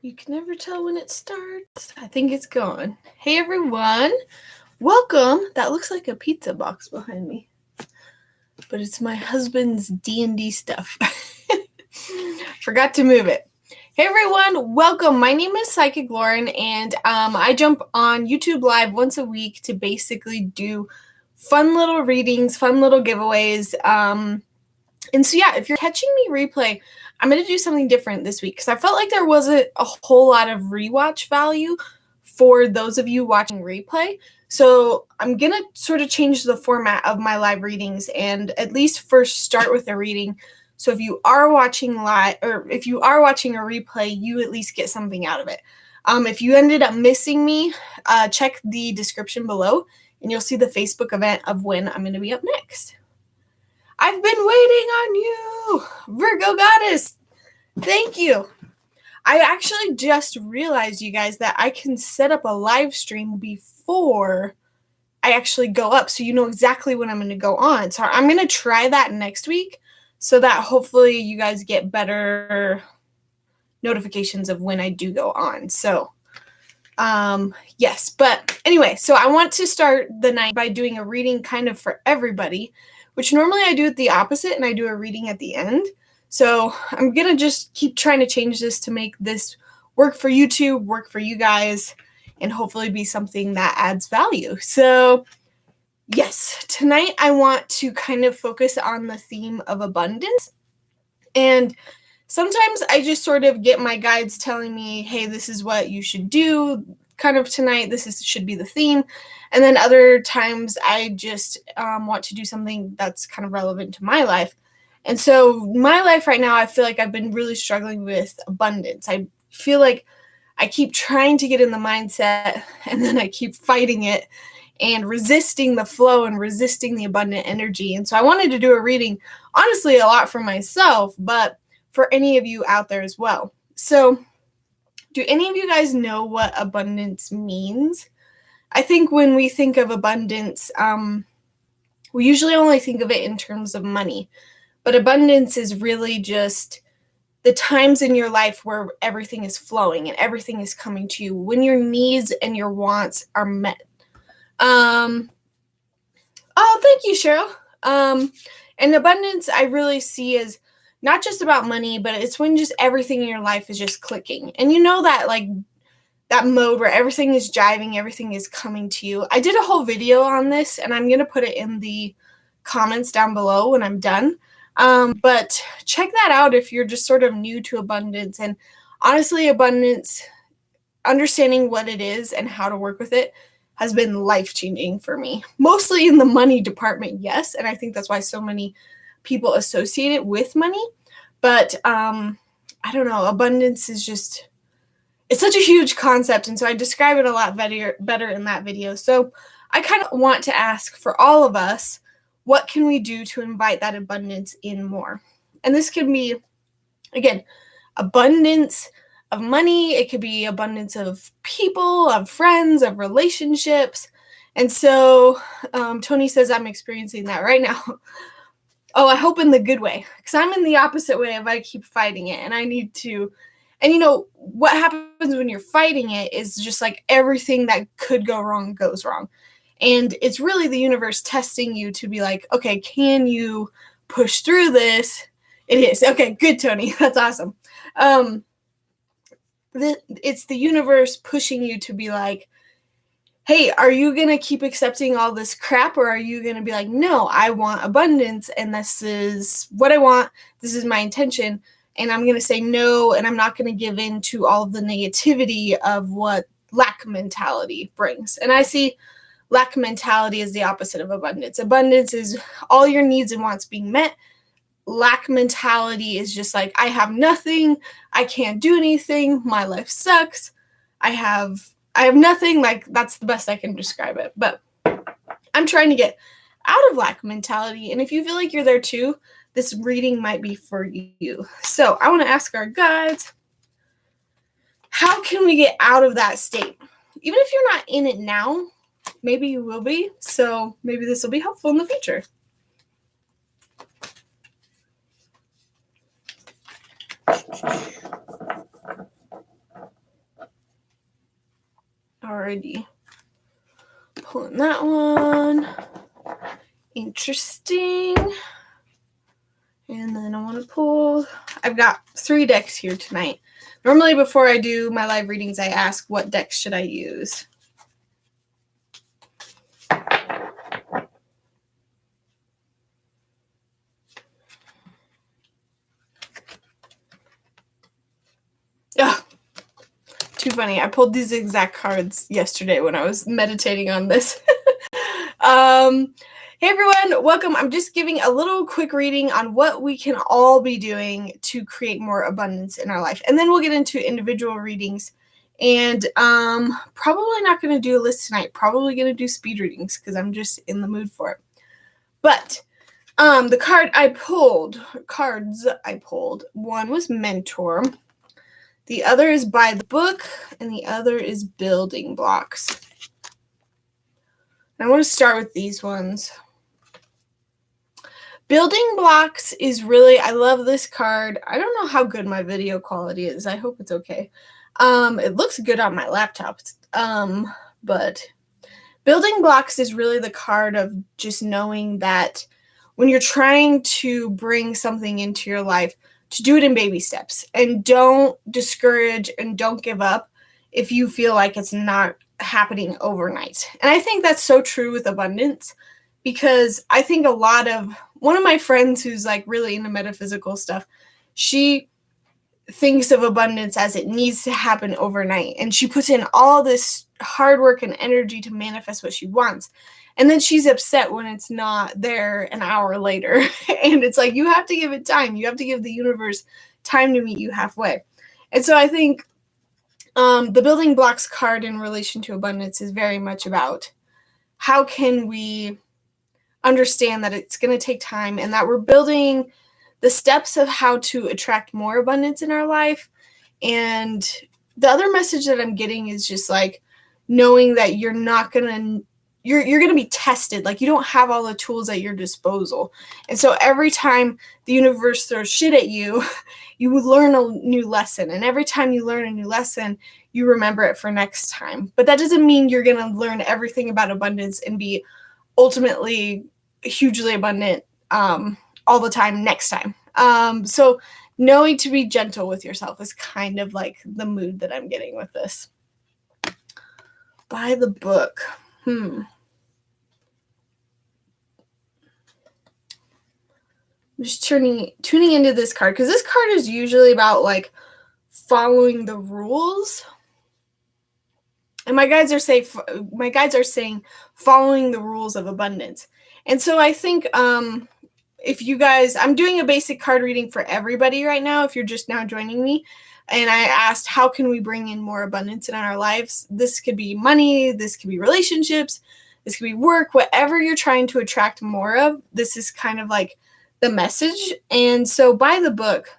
You can never tell when it starts. I think it's going. Hey everyone, welcome. That looks like a pizza box behind me, but it's my husband's D&D stuff. Forgot to move it. Hey everyone, welcome. My name is Psychic Lauryn, and I jump on YouTube Live once a week to basically do fun little readings, fun little giveaways. And so yeah, if you're catching me replay, I'm going to do something different this week because I felt like there wasn't a whole lot of rewatch value for those of you watching replay. So I'm going to sort of change the format of my live readings and at least first start with a reading. So if you are watching live, or if you are watching a replay, you at least get something out of it. If you ended up missing me, check the description below and you'll see the Facebook event of when I'm going to be up next. I've been waiting on you, Virgo goddess. Thank you. I actually just realized, you guys, that I can set up a live stream before I actually go up, so you know exactly when I'm going to go on. So I'm going to try that next week so that hopefully you guys get better notifications of when I do go on. So yes, but anyway, so I want to start the night by doing a reading kind of for everybody, which normally I do it the opposite and I do a reading at the end. So I'm going to just keep trying to change this to make this work for YouTube, work for you guys, and hopefully be something that adds value. So yes, tonight I want to kind of focus on the theme of abundance. And sometimes I just sort of get my guides telling me, hey, this is what you should do kind of tonight. Should be the theme. And then other times I just want to do something that's kind of relevant to my life. And so my life right now, I feel like I've been really struggling with abundance. I feel like I keep trying to get in the mindset and then I keep fighting it and resisting the flow and resisting the abundant energy. And so I wanted to do a reading, honestly, a lot for myself, but for any of you out there as well. So do any of you guys know what abundance means? I think when we think of abundance, we usually only think of it in terms of money. But abundance is really just the times in your life where everything is flowing and everything is coming to you, when your needs and your wants are met. Oh, thank you, Cheryl. And abundance I really see as not just about money, but it's when just everything in your life is just clicking. And you know that, like, that mode where everything is jiving, everything is coming to you. I did a whole video on this, and I'm going to put it in the comments down below when I'm done. But check that out if you're just sort of new to abundance. And honestly, abundance, understanding what it is and how to work with it, has been life-changing for me. Mostly in the money department, yes, and I think that's why so many people associate it with money. But I don't know, abundance is just, it's such a huge concept, and so I describe it a lot better in that video. So I kind of want to ask for all of us, what can we do to invite that abundance in more? And this could be, again, abundance of money. It could be abundance of people, of friends, of relationships. And so Tony says I'm experiencing that right now. Oh, I hope in the good way, because I'm in the opposite way if I keep fighting it, and I need to. And you know, what happens when you're fighting it is just like everything that could go wrong goes wrong. And it's really the universe testing you to be like, okay, can you push through this? It is. Okay, good, Tony. That's awesome. It's the universe pushing you to be like, hey, are you going to keep accepting all this crap, or are you going to be like, no, I want abundance, and this is what I want. This is my intention, and I'm going to say no, and I'm not going to give in to all of the negativity of what lack mentality brings. And I see lack mentality is the opposite of abundance. Abundance is all your needs and wants being met. Lack mentality is just like, I have nothing. I can't do anything. My life sucks. I have nothing. Like, that's the best I can describe it. But I'm trying to get out of lack mentality. And if you feel like you're there too, this reading might be for you. So I want to ask our guides, how can we get out of that state? Even if you're not in it now, maybe you will be. So maybe this will be helpful in the future. Alrighty. Pulling that one. Interesting. And then I want to pull. I've got 3 decks here tonight. Normally before I do my live readings, I ask what decks should I use. Ugh. Too funny. I pulled these exact cards yesterday when I was meditating on this. Hey everyone, welcome. I'm just giving a little quick reading on what we can all be doing to create more abundance in our life. And then we'll get into individual readings. And probably not going to do a list tonight. Probably going to do speed readings because I'm just in the mood for it. But the cards I pulled, one was Mentor. The other is By the Book, and the other is Building Blocks. I want to start with these ones. Building Blocks is really, I love this card. I don't know how good my video quality is. I hope it's okay. It looks good on my laptop. But Building Blocks is really the card of just knowing that when you're trying to bring something into your life, to do it in baby steps, and don't discourage and don't give up if you feel like it's not happening overnight. And I think that's so true with abundance, because I think one of my friends who's like really into metaphysical stuff, she thinks of abundance as it needs to happen overnight. And she puts in all this hard work and energy to manifest what she wants. And then she's upset when it's not there an hour later. And it's like, you have to give it time. You have to give the universe time to meet you halfway. And so I think the Building Blocks card in relation to abundance is very much about how can we understand that it's going to take time and that we're building the steps of how to attract more abundance in our life. And the other message that I'm getting is just like knowing that you're going to be tested. Like, you don't have all the tools at your disposal. And so every time the universe throws shit at you, you learn a new lesson. And every time you learn a new lesson, you remember it for next time. But that doesn't mean you're going to learn everything about abundance and be ultimately hugely abundant all the time next time. So knowing to be gentle with yourself is kind of like the mood that I'm getting with this. By the Book. I'm just tuning into this card because this card is usually about like following the rules. And my guides are saying following the rules of abundance. And so I think if you guys, I'm doing a basic card reading for everybody right now, if you're just now joining me. And I asked, how can we bring in more abundance in our lives? This could be money, this could be relationships, this could be work, whatever you're trying to attract more of. This is kind of like the message. And so By the Book,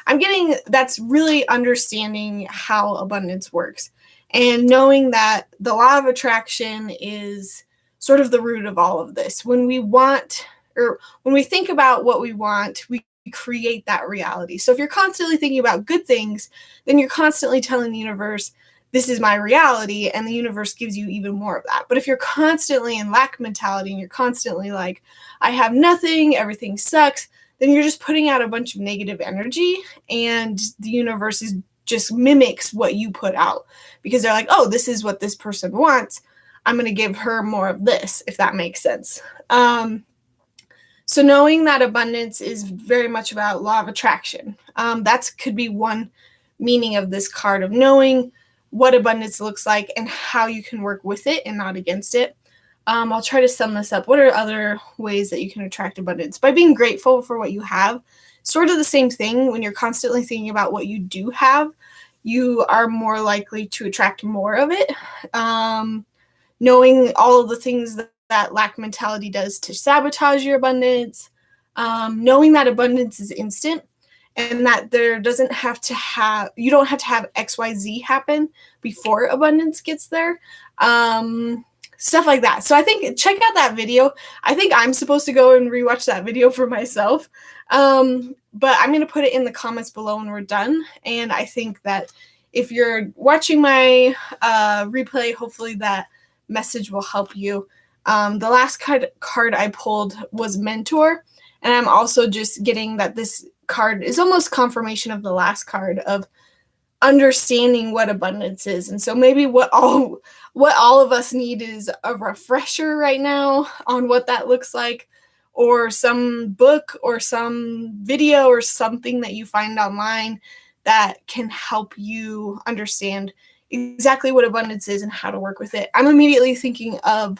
I'm getting that's really understanding how abundance works and knowing that the law of attraction is sort of the root of all of this. When we think about what we want, we create that reality. So if you're constantly thinking about good things, then you're constantly telling the universe, this is my reality, and the universe gives you even more of that. But if you're constantly in lack mentality and you're constantly like, I have nothing, everything sucks, then you're just putting out a bunch of negative energy, and the universe just mimics what you put out because they're like, oh, this is what this person wants. I'm going to give her more of this, if that makes sense. So knowing that abundance is very much about law of attraction. That could be one meaning of this card, of knowing what abundance looks like and how you can work with it and not against it. I'll try to sum this up. What are other ways that you can attract abundance? By being grateful for what you have. Sort of the same thing. When you're constantly thinking about what you do have, you are more likely to attract more of it. Knowing all of the things that lack mentality does to sabotage your abundance. Knowing that abundance is instant and that you don't have to have XYZ happen before abundance gets there. Stuff like that. So I think check out that video. I think I'm supposed to go and rewatch that video for myself. But I'm going to put it in the comments below when we're done. And I think that if you're watching my replay, hopefully that message will help you. The last card I pulled was Mentor, and I'm also just getting that this card is almost confirmation of the last card of understanding what abundance is. And so maybe what all of us need is a refresher right now on what that looks like, or some book or some video or something that you find online that can help you understand exactly what abundance is and how to work with it. I'm immediately thinking of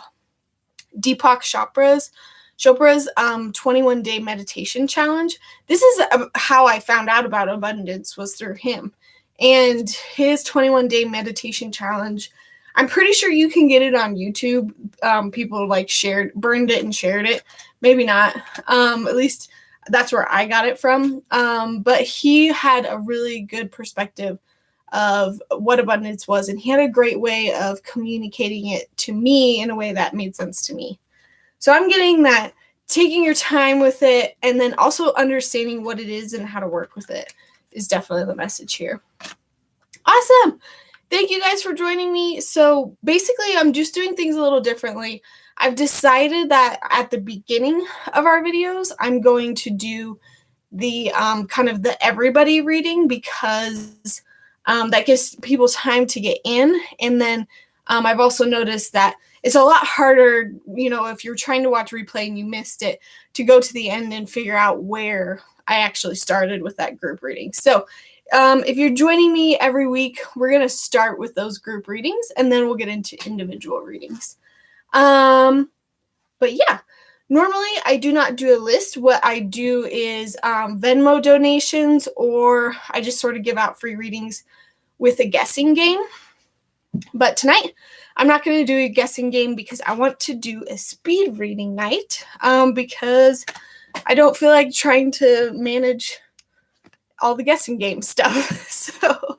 Deepak Chopra's 21-day meditation challenge. This is how I found out about abundance, was through him. And his 21-day meditation challenge, I'm pretty sure you can get it on YouTube. People like burned it and shared it. Maybe not. At least that's where I got it from. But he had a really good perspective of what abundance was, and he had a great way of communicating it to me in a way that made sense to me. So I'm getting that taking your time with it and then also understanding what it is and how to work with it is definitely the message here. Awesome. Thank you guys for joining me. So basically, I'm just doing things a little differently. I've decided that at the beginning of our videos, I'm going to do the kind of the everybody reading, because that gives people time to get in. And then I've also noticed that it's a lot harder, if you're trying to watch replay and you missed it, to go to the end and figure out where I actually started with that group reading. So if you're joining me every week, we're going to start with those group readings, and then we'll get into individual readings. But yeah, normally I do not do a list. What I do is Venmo donations, or I just sort of give out free readings with a guessing game. But tonight, I'm not going to do a guessing game because I want to do a speed reading night, because I don't feel like trying to manage all the guessing game stuff. So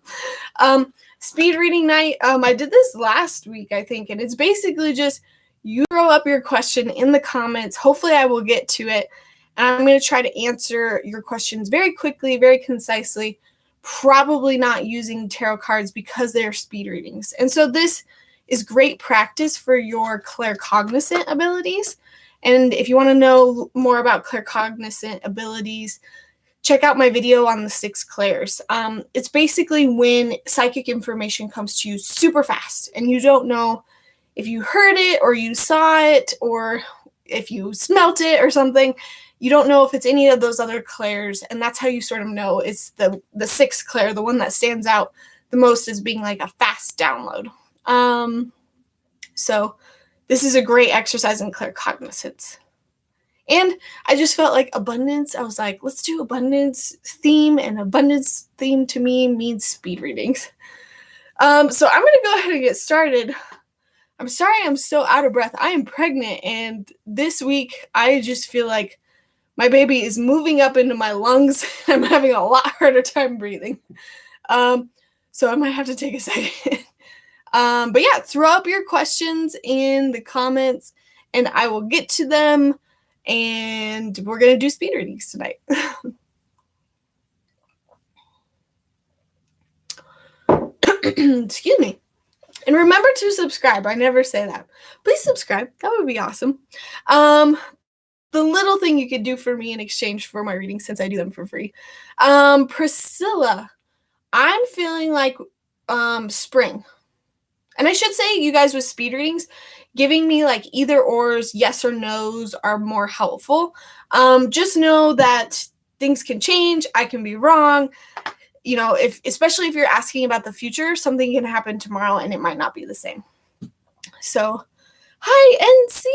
speed reading night, I did this last week, I think, and it's basically just you throw up your question in the comments. Hopefully I will get to it, and I'm going to try to answer your questions very quickly, very concisely, probably not using tarot cards because they're speed readings. And so this is great practice for your claircognizant abilities. And if you want to know more about claircognizant abilities, check out my video on the 6 clairs. It's basically when psychic information comes to you super fast and you don't know if you heard it or you saw it or if you smelt it or something. You don't know if it's any of those other clairs, and that's how you sort of know it's the 6th clair, the one that stands out the most as being like a fast download. So this is a great exercise in claircognizance. And I just felt like abundance. I was like, let's do abundance theme, and abundance theme to me means speed readings. So I'm going to go ahead and get started. I'm sorry I'm so out of breath. I am pregnant, and this week I just feel like my baby is moving up into my lungs. I'm having a lot harder time breathing. So I might have to take a second. But yeah, throw up your questions in the comments, and I will get to them. And we're going to do speed readings tonight. Excuse me. And remember to subscribe. I never say that. Please subscribe. That would be awesome. The little thing you could do for me in exchange for my readings, since I do them for free. Priscilla, I'm feeling like spring. And I should say, you guys with speed readings, giving me like either ors, yes or no's are more helpful. Just know that things can change. I can be wrong. Especially if you're asking about the future, something can happen tomorrow and it might not be the same. So, hi, NC.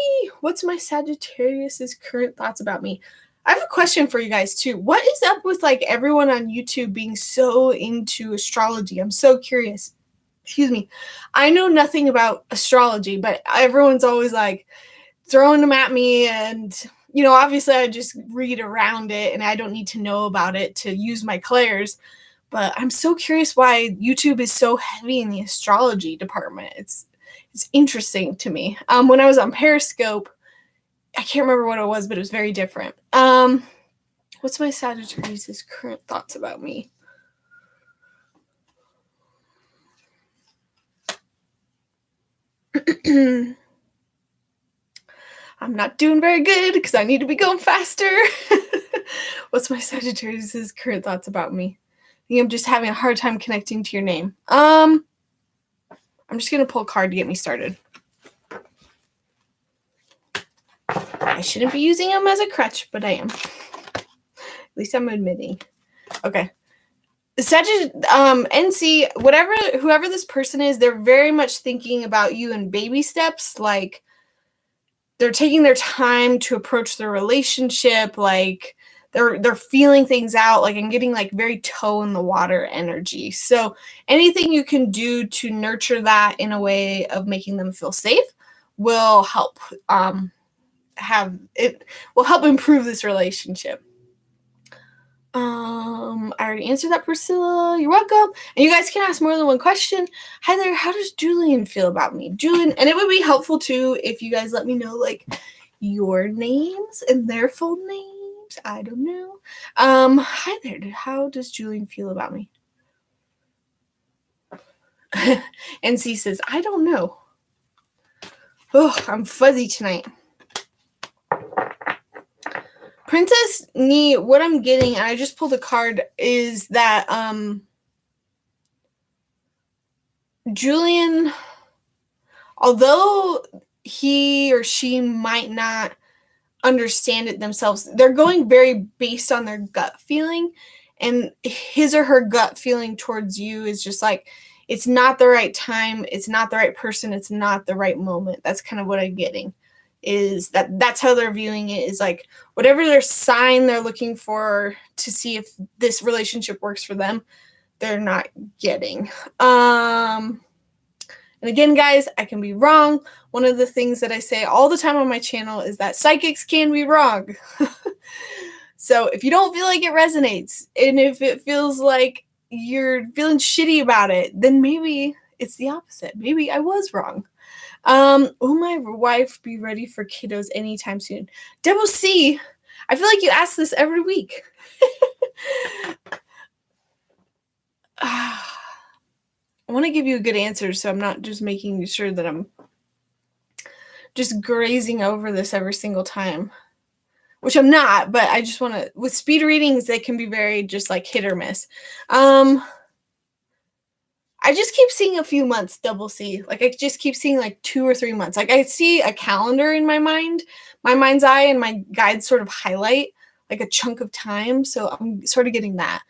What's my Sagittarius's current thoughts about me? I have a question for you guys too. What is up with like everyone on YouTube being so into astrology? I'm so curious. Excuse me. I know nothing about astrology, but everyone's always like throwing them at me, and obviously I just read around it and I don't need to know about it to use my clairs. But I'm so curious why YouTube is so heavy in the astrology department. It's interesting to me. When I was on Periscope, I can't remember what it was, but it was very different. What's my Sagittarius' current thoughts about me? I'm not doing very good because I need to be going faster. What's my Sagittarius' current thoughts about me? I think I'm just having a hard time connecting to your name. I'm just going to pull a card to get me started. I shouldn't be using them as a crutch, but I am. At least I'm admitting. Okay. NC, whoever this person is, they're very much thinking about you in baby steps. Like, they're taking their time to approach their relationship. Like, they're feeling things out. Like, I'm getting like very toe in the water energy. So anything you can do to nurture that in a way of making them feel safe will help. Will help improve this relationship. I already answered that, Priscilla. You're welcome. And you guys can ask more than one question. Hi there. How does Julian feel about me? Julian, and it would be helpful too if you guys let me know like your names and their full names. I don't know. Hi there. How does Julian feel about me? NC says, I don't know. Oh, I'm fuzzy tonight. Princess Nee, what I'm getting, and I just pulled a card, is that Julian, although he or she might not understand it themselves, they're going very based on their gut feeling, and his or her gut feeling towards you is just like, it's not the right time, it's not the right person, it's not the right moment. That's kind of what I'm getting. Is that's how they're viewing it, is like whatever their sign they're looking for to see if this relationship works for them, they're not getting. And again, guys, I can be wrong. One of the things that I say all the time on my channel is that psychics can be wrong. So if you don't feel like it resonates, and if it feels like you're feeling shitty about it, then maybe it's the opposite. Maybe I was wrong. Will my wife be ready for kiddos anytime soon? Double C, I feel like you ask this every week. I want to give you a good answer, so I'm not just making sure that I'm just grazing over this every single time, which I'm not, but I just want to, with speed readings, they can be very just like hit or miss. I just keep seeing a few months, double C. Like, I just keep seeing like 2 or 3 months. Like, I see a calendar in my mind's eye, and my guides sort of highlight like a chunk of time. So I'm sort of getting that.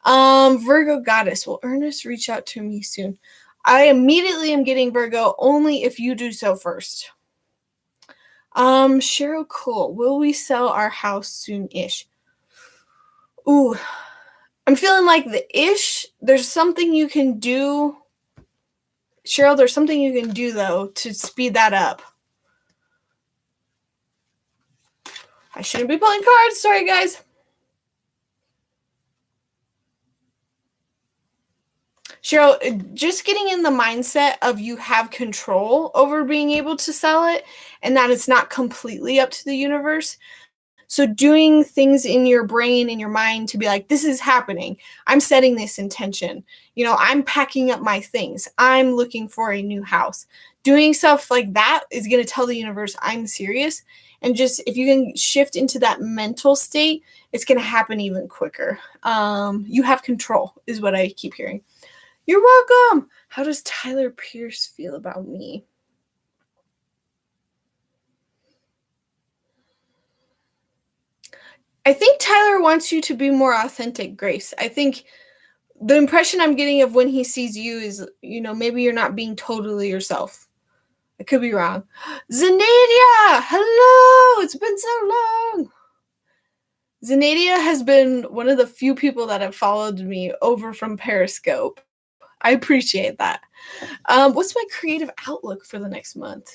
Virgo goddess, will Ernest reach out to me soon? I immediately am getting Virgo, only if you do so first. Cheryl Cole, will we sell our house soon-ish? Ooh, I'm feeling like the ish, there's something you can do. Cheryl, there's something you can do, though, to speed that up. I shouldn't be pulling cards. Sorry, guys. Cheryl, just getting in the mindset of you have control over being able to sell it, and that it's not completely up to the universe. So doing things in your brain, in your mind, to be like, this is happening. I'm setting this intention. I'm packing up my things. I'm looking for a new house. Doing stuff like that is going to tell the universe I'm serious. And just if you can shift into that mental state, it's going to happen even quicker. You have control is what I keep hearing. You're welcome. How does Tyler Pierce feel about me? I think Tyler wants you to be more authentic, Grace. I think the impression I'm getting of when he sees you is, maybe you're not being totally yourself. I could be wrong. Zenadia, hello. It's been so long. Zenadia has been one of the few people that have followed me over from Periscope. I appreciate that. What's my creative outlook for the next month?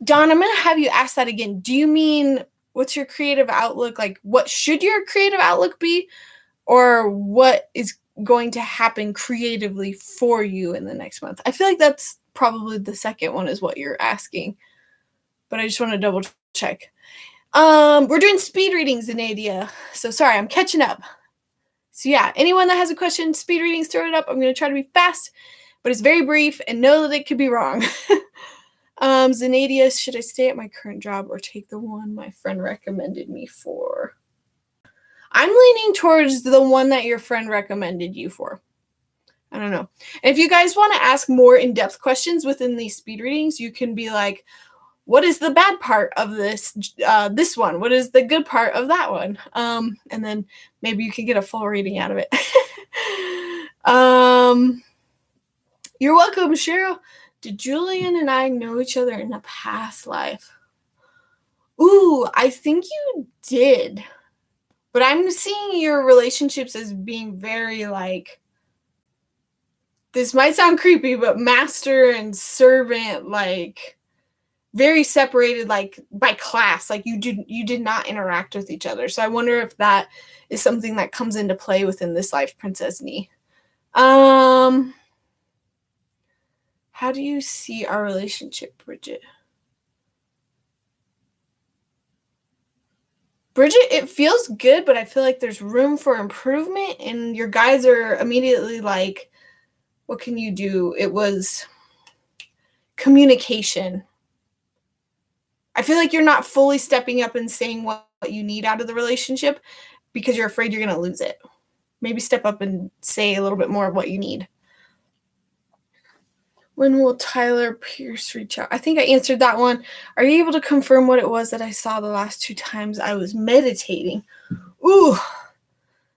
Dawn, I'm going to have you ask that again. Do you mean, what's your creative outlook? Like, what should your creative outlook be? Or what is going to happen creatively for you in the next month? I feel like that's probably the second one is what you're asking. But I just want to double check. We're doing speed readings, Nadia. So sorry, I'm catching up. So yeah, anyone that has a question, speed readings, throw it up. I'm going to try to be fast. but it's very brief, and know that it could be wrong. Zenadia, should I stay at my current job or take the one my friend recommended me for? I'm leaning towards the one that your friend recommended you for. I don't know. And if you guys want to ask more in-depth questions within these speed readings, you can be like, what is the bad part of this one? What is the good part of that one? And then maybe you can get a full reading out of it. You're welcome, Cheryl. Did Julian and I know each other in a past life? Ooh, I think you did. But I'm seeing your relationships as being very like, this might sound creepy, but master and servant, like very separated, like by class. Like you did not interact with each other. So I wonder if that is something that comes into play within this life, Princess Nee. How do you see our relationship, Bridget? Bridget, it feels good, but I feel like there's room for improvement, and your guys are immediately like, what can you do? It was communication. I feel like you're not fully stepping up and saying what you need out of the relationship because you're afraid you're going to lose it. Maybe step up and say a little bit more of what you need. When will Tyler Pierce reach out? I think I answered that one. Are you able to confirm what it was that I saw the last 2 times I was meditating? Ooh,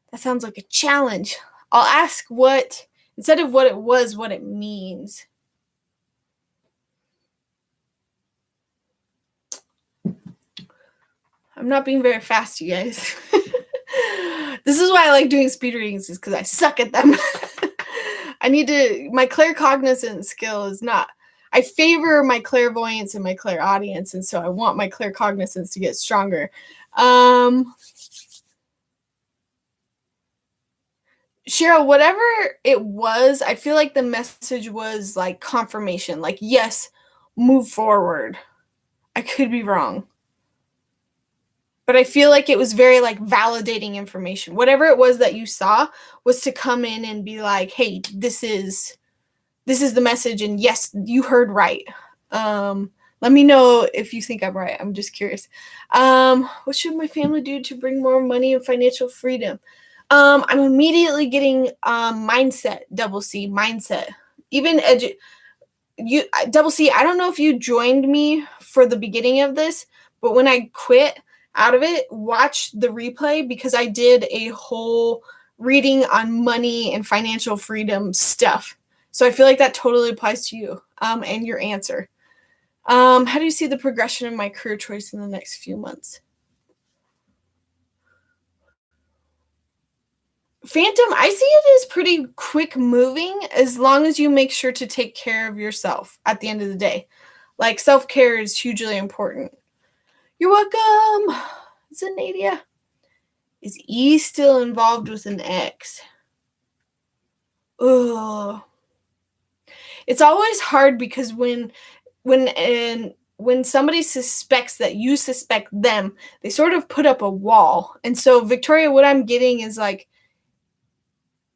that sounds like a challenge. I'll ask what, instead of what it was, what it means. I'm not being very fast, you guys. This is why I like doing speed readings, is because I suck at them. My claircognizance skill is not, I favor my clairvoyance and my clairaudience, and so I want my claircognizance to get stronger. Cheryl, whatever it was, I feel like the message was like confirmation, like, yes, move forward. I could be wrong. But I feel like it was very like validating information. Whatever it was that you saw was to come in and be like, hey, this is the message, and yes, you heard right. Let me know if you think I'm right. I'm just curious. What should my family do to bring more money and financial freedom? I'm immediately getting mindset, double C, mindset. Even double C, I don't know if you joined me for the beginning of this, but when I quit out of it, watch the replay, because I did a whole reading on money and financial freedom stuff. So I feel like that totally applies to you and your answer. How do you see the progression of my career choice in the next few months? Phantom, I see it as pretty quick moving, as long as you make sure to take care of yourself at the end of the day. Like, self-care is hugely important. You're welcome, Zenadia. Is E still involved with an ex? Ugh. It's always hard, because when somebody suspects that you suspect them, they sort of put up a wall. And so, Victoria, what I'm getting is like,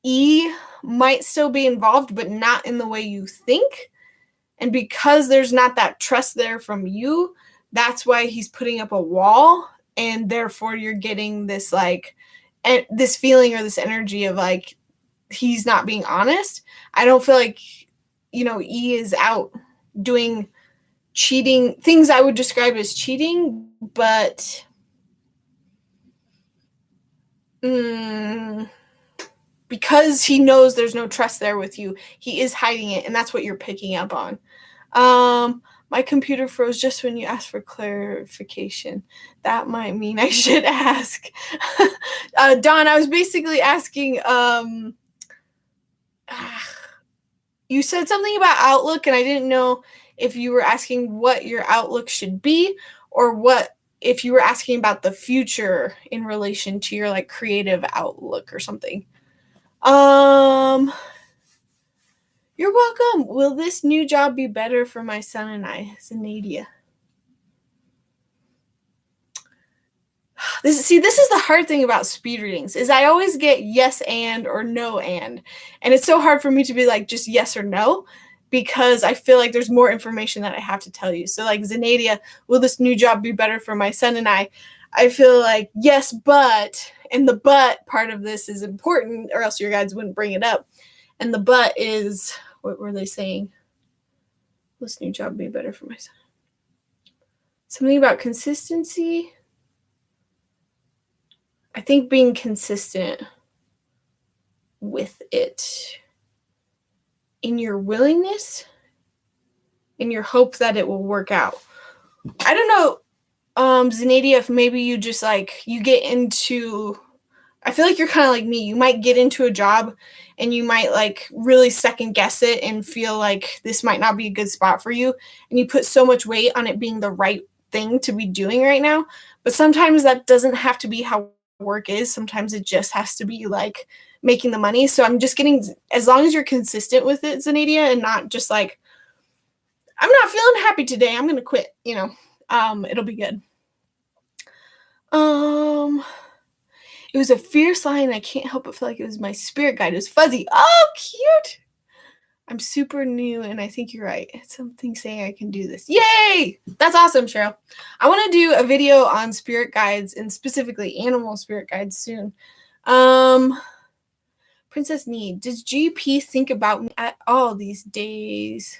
E might still be involved, but not in the way you think. And because there's not that trust there from you, that's why he's putting up a wall. And therefore you're getting this like, this feeling or this energy of like, he's not being honest. I don't feel like, E is out doing cheating, things I would describe as cheating, but because he knows there's no trust there with you, he is hiding it, and that's what you're picking up on. My computer froze just when you asked for clarification. That might mean I should ask. Dawn, I was basically asking, you said something about Outlook, and I didn't know if you were asking what your Outlook should be, or if you were asking about the future in relation to your like creative outlook or something. You're welcome. Will this new job be better for my son and I, Zenadia? This is the hard thing about speed readings is I always get yes and or no and it's so hard for me to be like just yes or no because I feel like there's more information that I have to tell you. So like Zanadia, will this new job be better for my son and I feel like yes, but, and the but part of this is important or else your guides wouldn't bring it up. And the but is, what were they saying? Will this new job be better for my son? Something about consistency. I think being consistent with it in your willingness, in your hope that it will work out. I don't know, Zanadia, if maybe you just like, you get into, I feel like you're kind of like me. You might get into a job and you might like really second guess it and feel like this might not be a good spot for you. And you put so much weight on it being the right thing to be doing right now. But sometimes that doesn't have to be how work is. Sometimes it just has to be like making the money. So I'm just getting, as long as you're consistent with it, Zanadia, and not just like, I'm not feeling happy today, I'm gonna quit, it'll be good. It was a fierce lion. I can't help but feel like it was my spirit guide. It was fuzzy. Oh, cute. I'm super new, and I think you're right. It's something saying I can do this. Yay! That's awesome, Cheryl. I want to do a video on spirit guides and specifically animal spirit guides soon. Princess Need, does GP think about me at all these days?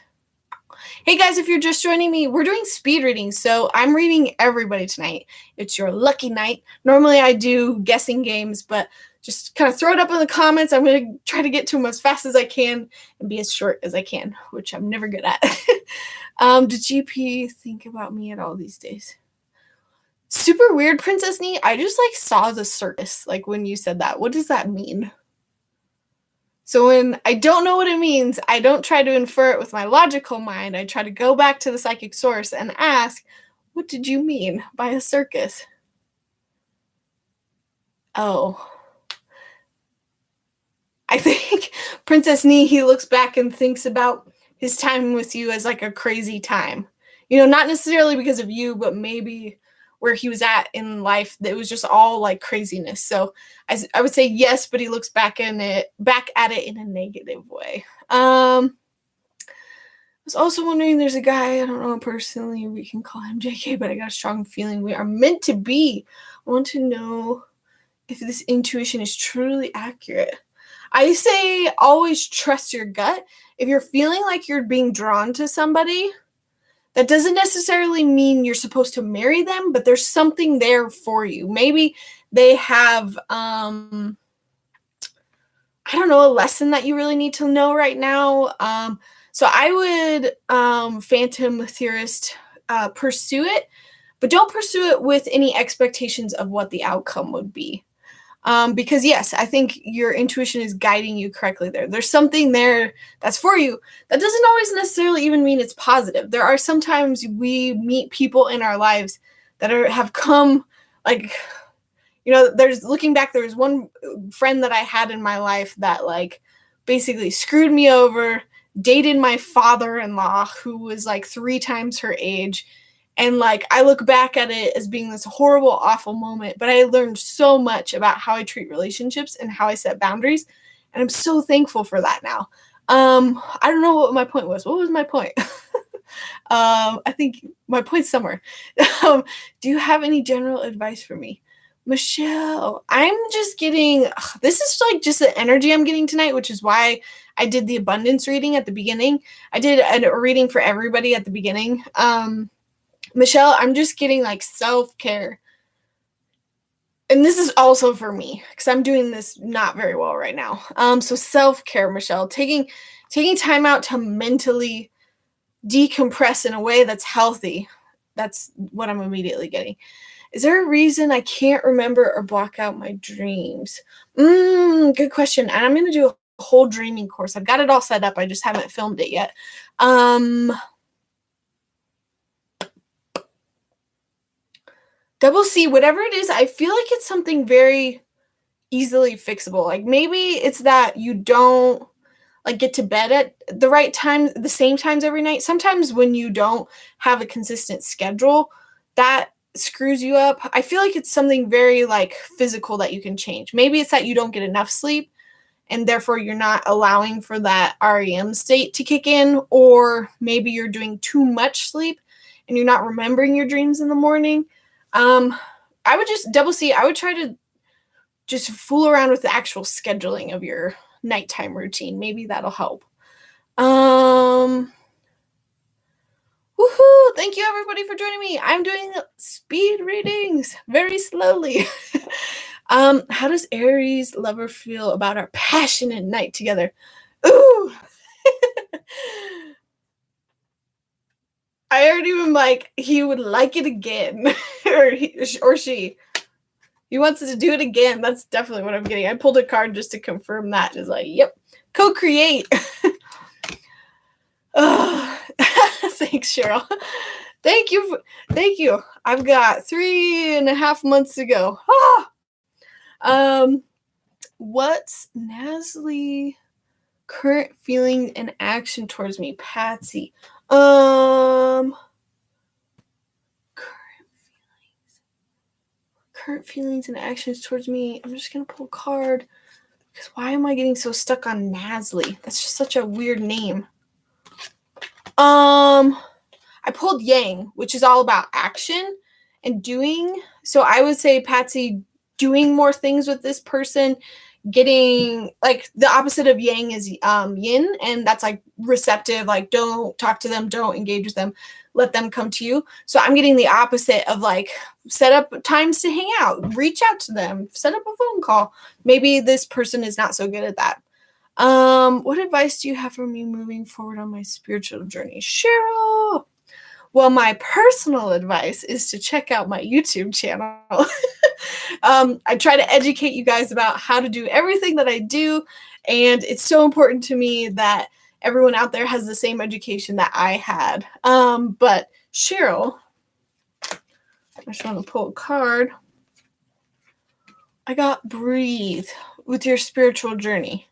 Hey guys, if you're just joining me, we're doing speed readings, so I'm reading everybody tonight. It's your lucky night. Normally I do guessing games, but just kind of throw it up in the comments. I'm going to try to get to them as fast as I can and be as short as I can, which I'm never good at. Did GP think about me at all these days? Super weird, Princess Nee. I just like saw the circus, like when you said that. What does that mean? So when I don't know what it means, I don't try to infer it with my logical mind. I try to go back to the psychic source and ask, what did you mean by a circus? Oh. I think Princess Nee, he looks back and thinks about his time with you as like a crazy time. Not necessarily because of you, but maybe where he was at in life, that it was just all like craziness. So I would say yes, but he looks back at it in a negative way. I was also wondering, there's a guy, I don't know personally, we can call him JK, but I got a strong feeling we are meant to be. I want to know if this intuition is truly accurate. I say always trust your gut. If you're feeling like you're being drawn to somebody, that doesn't necessarily mean you're supposed to marry them, but there's something there for you. Maybe they have, I don't know, a lesson that you really need to know right now. So I would, Phantom Theorist, pursue it, but don't pursue it with any expectations of what the outcome would be. Because yes, I think your intuition is guiding you correctly there. There's something there that's for you. That doesn't always necessarily even mean it's positive. There are sometimes we meet people in our lives that have come like, looking back, there was one friend that I had in my life that like basically screwed me over, dated my father-in-law who was like 3 times her age. And like, I look back at it as being this horrible, awful moment, but I learned so much about how I treat relationships and how I set boundaries. And I'm so thankful for that now. I don't know what my point was. What was my point? I think my point's somewhere. Do you have any general advice for me? Michelle, I'm just getting, this is like just the energy I'm getting tonight, which is why I did the abundance reading at the beginning. I did a reading for everybody at the beginning. Michelle, I'm just getting like self-care. And this is also for me because I'm doing this not very well right now. So self-care, Michelle, taking time out to mentally decompress in a way that's healthy. That's what I'm immediately getting. Is there a reason I can't remember or block out my dreams? Good question. And I'm going to do a whole dreaming course. I've got it all set up. I just haven't filmed it yet. Double C, whatever it is, I feel like it's something very easily fixable. Like maybe it's that you don't like get to bed at the right time, the same times every night. Sometimes when you don't have a consistent schedule, that screws you up, I feel like it's something very like physical that you can change. Maybe it's that you don't get enough sleep and therefore you're not allowing for that REM state to kick in, or maybe you're doing too much sleep and you're not remembering your dreams in the morning. I would just I would try to just fool around with the actual scheduling of your nighttime routine. Maybe that'll help. Woohoo! Thank you everybody for joining me. I'm doing speed readings very slowly. How does Aries lover feel about our passionate night together? Ooh! I already am like, he would like it again. or she. He wants to do it again. That's definitely what I'm getting. I pulled a card just to confirm that. It's like, yep, co-create. Thanks, Cheryl. Thank you. I've got 3.5 months to go. What's Nasli current feeling and action towards me, Patsy? Current feelings and actions towards me. I'm just gonna pull a card because why am I getting so stuck on Nasli? That's just such a weird name. I pulled Yang, which is all about action and doing. So I would say, Patsy, doing more things with this person, getting like the opposite of Yang is Yin, and that's like receptive, like don't talk to them, don't engage with them, let them come to you. So I'm getting the opposite of like set up times to hang out, reach out to them, set up a phone call. Maybe this person is not so good at that. What advice do you have for me moving forward on my spiritual journey, Cheryl? Well, my personal advice is to check out my YouTube channel. I try to educate you guys about how to do everything that I do, and it's so important to me that everyone out there has the same education that I had. But Cheryl, I just want to pull a card. I got breathe with your spiritual journey.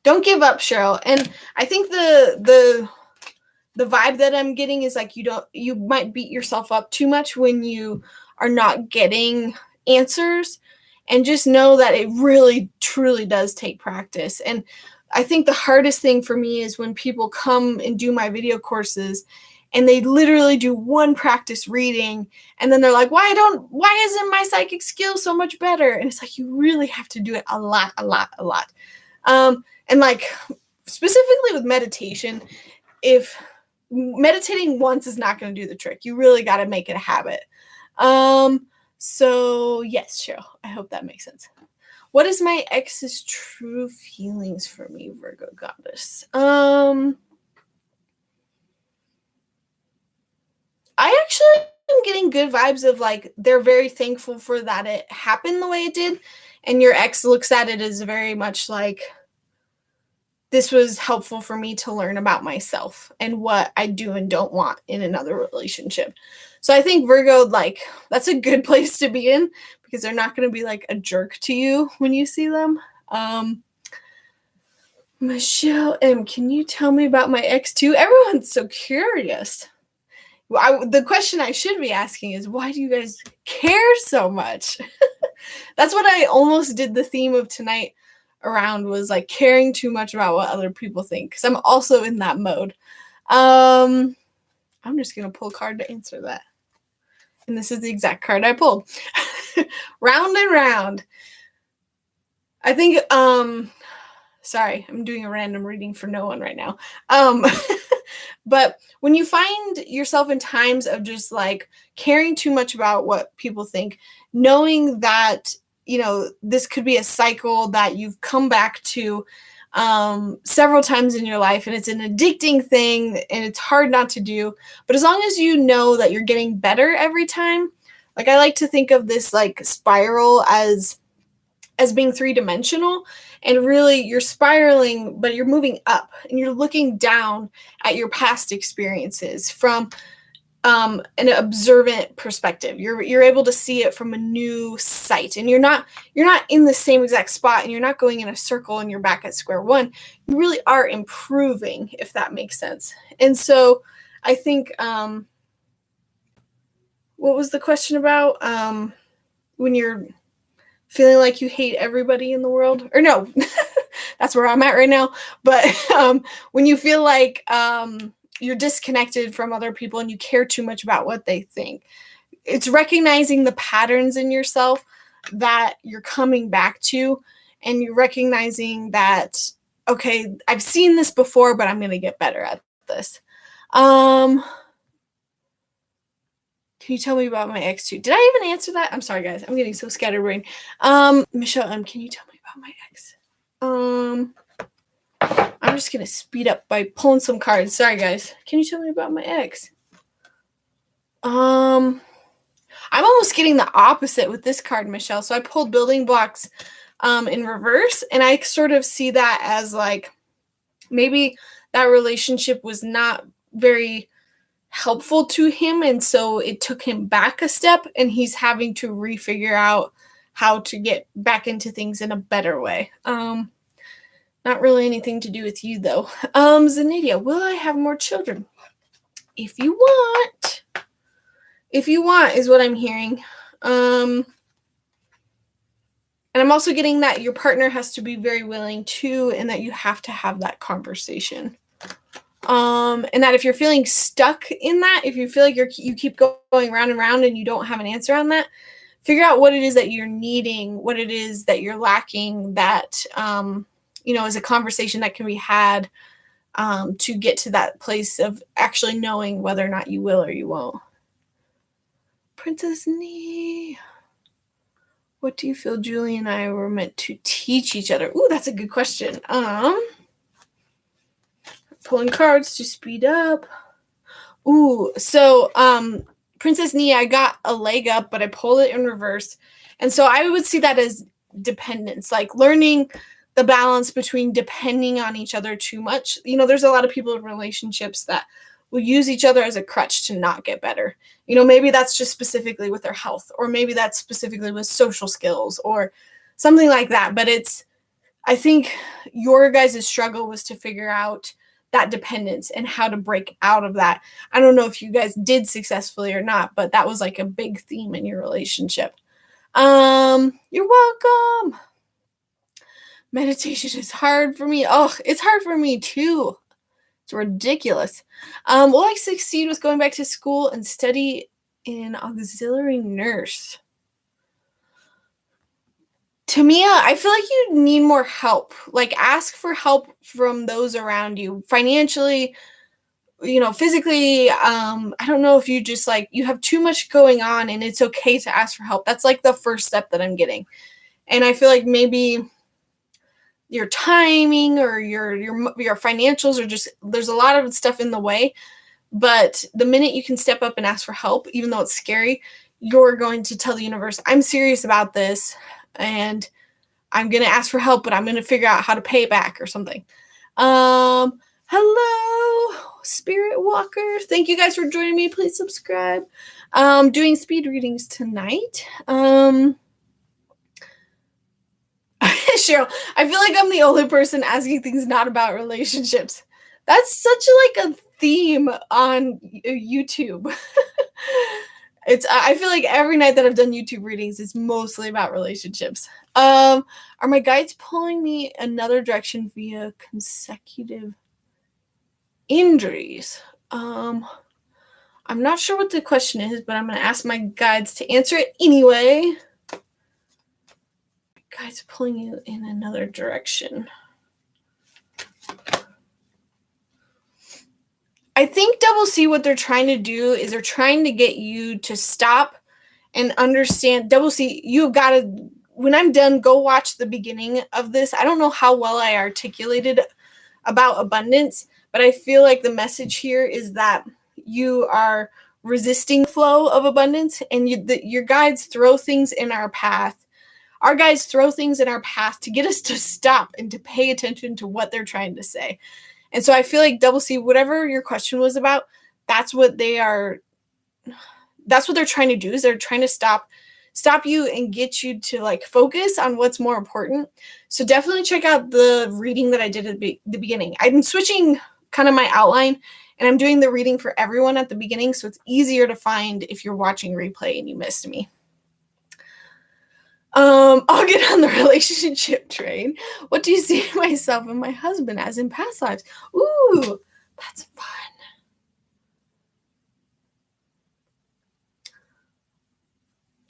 Don't give up, Cheryl. And I think the vibe that I'm getting is like you might beat yourself up too much when you are not getting answers, and just know that it really truly does take practice. And I think the hardest thing for me is when people come and do my video courses and they literally do one practice reading and then they're like, why isn't my psychic skill so much better? And it's like, you really have to do it a lot. And like specifically with meditation, if meditating once is not going to do the trick, you really got to make it a habit. So yes, Cheryl, I hope that makes sense. What is my ex's true feelings for me, Virgo goddess? I actually am getting good vibes of like they're very thankful for that it happened the way it did, and your ex looks at it as very much like, this was helpful for me to learn about myself and what I do and don't want in another relationship. So I think Virgo, like, that's a good place to be in because they're not going to be like a jerk to you when you see them. Michelle M., can you tell me about my ex too? Everyone's so curious. The question I should be asking is, why do you guys care so much? That's what I almost did the theme of tonight around, was like caring too much about what other people think, because I'm also in that mode. I'm just gonna pull a card to answer that, and this is the exact card I pulled. Round and round. I think sorry, I'm doing a random reading for no one right now. But when you find yourself in times of just like caring too much about what people think, knowing that, you know, this could be a cycle that you've come back to several times in your life, and it's an addicting thing and it's hard not to do. But as long as you know that you're getting better every time, like I like to think of this like spiral as being three-dimensional, and really you're spiraling, but you're moving up and you're looking down at your past experiences from an observant perspective. You're able to see it from a new sight, and you're not in the same exact spot, and you're not going in a circle and you're back at square one. You really are improving, if that makes sense. And so I think what was the question about? When you're feeling like you hate everybody in the world, or no, that's where I'm at right now. But when you feel like you're disconnected from other people and you care too much about what they think, it's recognizing the patterns in yourself that you're coming back to, and you're recognizing that, okay, I've seen this before, but I'm going to get better at this. Can you tell me about my ex too? Did I even answer that? I'm sorry, guys. I'm getting so scatterbrained. Michelle, can you tell me about my ex? I'm just going to speed up by pulling some cards. Sorry, guys. Can you tell me about my ex? I'm almost getting the opposite with this card, Michelle. So I pulled building blocks in reverse, and I sort of see that as like maybe that relationship was not very helpful to him, and so it took him back a step, and he's having to refigure out how to get back into things in a better way. Not really anything to do with you, though. Zanadia, will I have more children? If you want is what I'm hearing. And I'm also getting that your partner has to be very willing too, and that you have to have that conversation. And that if you're feeling stuck in that, if you feel like you keep going round and round and you don't have an answer on that, figure out what it is that you're needing, what it is that you're lacking, that, is a conversation that can be had to get to that place of actually knowing whether or not you will or you won't. Princess Nee, what do you feel Julie and I were meant to teach each other? Ooh, that's a good question. Pulling cards to speed up. Ooh, so Princess Nee, I got a leg up, but I pulled it in reverse. And so I would see that as dependence, like learning the balance between depending on each other too much. There's a lot of people in relationships that will use each other as a crutch to not get better. Maybe that's just specifically with their health, or maybe that's specifically with social skills or something like that. But I think your guys' struggle was to figure out that dependence and how to break out of that. I don't know if you guys did successfully or not, but that was like a big theme in your relationship. You're welcome. Meditation is hard for me. Oh, it's hard for me too. It's ridiculous. Will I succeed with going back to school and study in auxiliary nurse? Tamia, I feel like you need more help. Like, ask for help from those around you, financially, physically. I don't know if you just you have too much going on, and it's okay to ask for help. That's like the first step that I'm getting. And I feel like maybe your timing or your financials are just, there's a lot of stuff in the way. But the minute you can step up and ask for help, even though it's scary, you're going to tell the universe, I'm serious about this, and I'm going to ask for help, but I'm going to figure out how to pay it back or something. Hello, Spirit Walker. Thank you guys for joining me. Please subscribe. Doing speed readings tonight. Cheryl, I feel like I'm the only person asking things not about relationships. That's such a theme on YouTube. I feel like every night that I've done YouTube readings, it's mostly about relationships. Are my guides pulling me another direction via consecutive injuries? I'm not sure what the question is, but I'm going to ask my guides to answer it anyway. Guides pulling you in another direction. I think Double C, what they're trying to do is they're trying to get you to stop and understand. Double C, you've got to, when I'm done, go watch the beginning of this. I don't know how well I articulated about abundance, but I feel like the message here is that you are resisting flow of abundance, and your guides throw things in our path. Our guides throw things in our path to get us to stop and to pay attention to what they're trying to say. And so I feel like Double C, whatever your question was about, that's what they're trying to do, is they're trying to stop you and get you to focus on what's more important. So definitely check out the reading that I did at the beginning. I'm switching kind of my outline, and I'm doing the reading for everyone at the beginning, so it's easier to find if you're watching replay and you missed me. I'll get on the relationship train. What do you see myself and my husband as in past lives? Ooh, that's fun.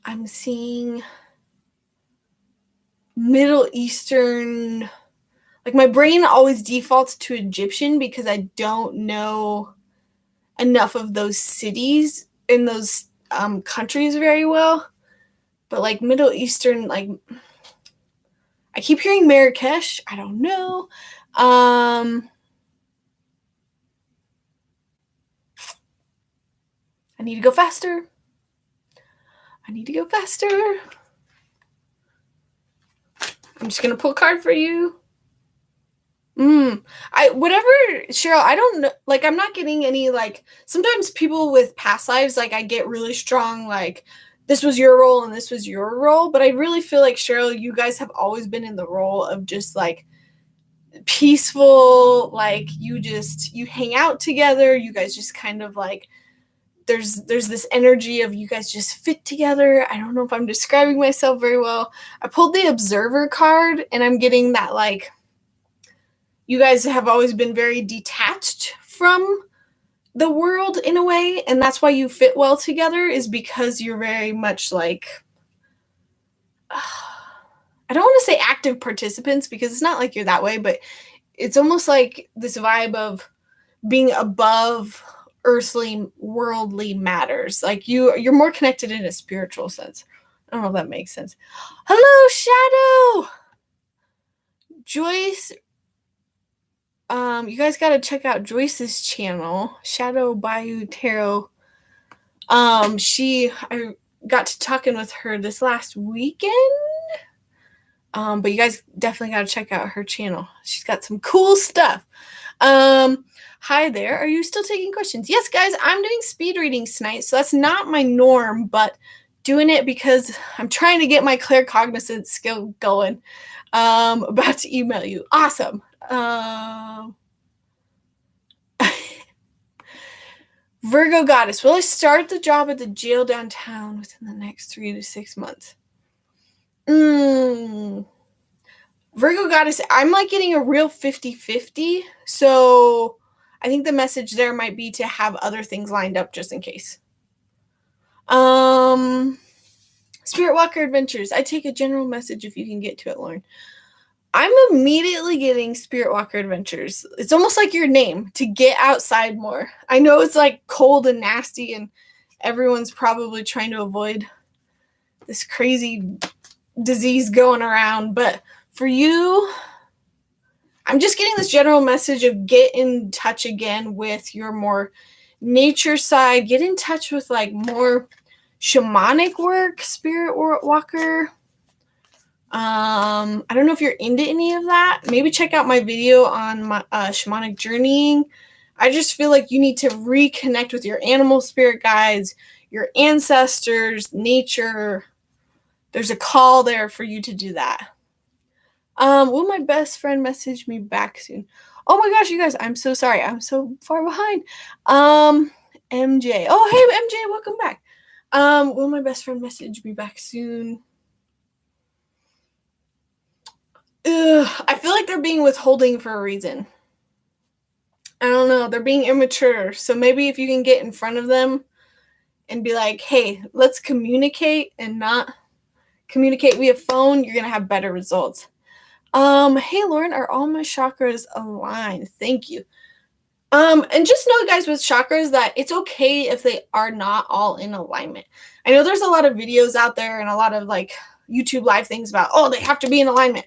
I'm seeing Middle Eastern, like my brain always defaults to Egyptian because I don't know enough of those cities in those countries very well. But like Middle Eastern, like I keep hearing Marrakesh. I don't know. I need to go faster. I'm just going to pull a card for you. Cheryl, I don't know, like, I'm not getting any, like, sometimes people with past lives, like, I get really strong, like, this was your role and this was your role, but I really feel like, Cheryl, you guys have always been in the role of just, like, peaceful, like, you hang out together, you guys just kind of, like, there's this energy of you guys just fit together. I don't know if I'm describing myself very well. I pulled the Observer card, and I'm getting that, like, you guys have always been very detached from the world in a way, and that's why you fit well together, is because you're very much like, I don't want to say active participants because it's not like you're that way, but it's almost like this vibe of being above earthly, worldly matters. Like you're more connected in a spiritual sense. I don't know if that makes sense. Hello, Shadow! Joyce, you guys got to check out Joyce's channel, Shadow Bayou Tarot. I got to talking with her this last weekend. But you guys definitely got to check out her channel. She's got some cool stuff. Hi there. Are you still taking questions? Yes, guys, I'm doing speed readings tonight. So that's not my norm, but doing it because I'm trying to get my claircognizance skill going. About to email you. Awesome. Virgo Goddess, will I start the job at the jail downtown within the next 3 to 6 months? Virgo Goddess, I'm like getting a real 50-50. So I think the message there might be to have other things lined up just in case. Spirit Walker Adventures. I take a general message if you can get to it, Lauren. I'm immediately getting Spirit Walker Adventures. It's almost like your name, to get outside more. I know it's like cold and nasty and everyone's probably trying to avoid this crazy disease going around, but for you, I'm just getting this general message of get in touch again with your more nature side. Get in touch with like more shamanic work, Spirit Walker. I don't know if you're into any of that. Maybe check out my video on my shamanic journeying. I just feel like you need to reconnect with your animal spirit guides, your ancestors, nature. There's a call there for you to do that. Will my best friend message me back soon? Oh my gosh, you guys, I'm so sorry. I'm so far behind. MJ. Oh, hey, MJ, welcome back. Will my best friend message me back soon? I feel like they're being withholding for a reason. I don't know. They're being immature. So maybe if you can get in front of them and be like, hey, let's communicate and not communicate via phone, you're going to have better results. Hey, Lauren, are all my chakras aligned? Thank you. And just know, guys, with chakras that it's okay if they are not all in alignment. I know there's a lot of videos out there and a lot of like YouTube live things about, oh, they have to be in alignment.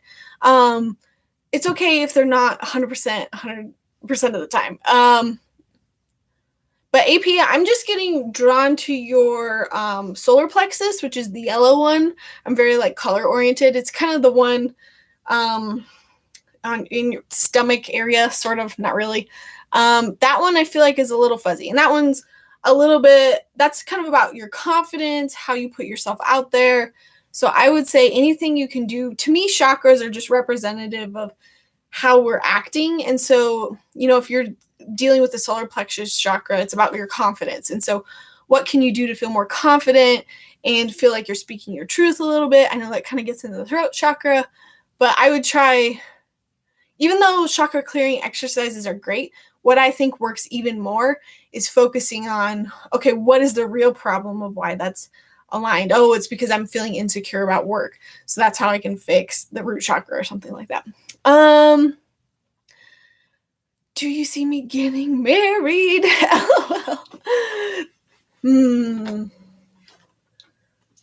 It's okay if they're not 100% of the time. But AP, I'm just getting drawn to your solar plexus, which is the yellow one. I'm very like color oriented. It's kind of the one in your stomach area, sort of, not really. That one I feel like is a little fuzzy. And that one's a little bit, that's kind of about your confidence, how you put yourself out there. So I would say anything you can do. To me, chakras are just representative of how we're acting. And so, you know, if you're dealing with the solar plexus chakra, it's about your confidence. And so what can you do to feel more confident and feel like you're speaking your truth a little bit? I know that kind of gets into the throat chakra, but I would try, even though chakra clearing exercises are great, what I think works even more is focusing on, okay, what is the real problem of why that's aligned? Oh, it's because I'm feeling insecure about work. So that's how I can fix the root chakra or something like that. Do you see me getting married?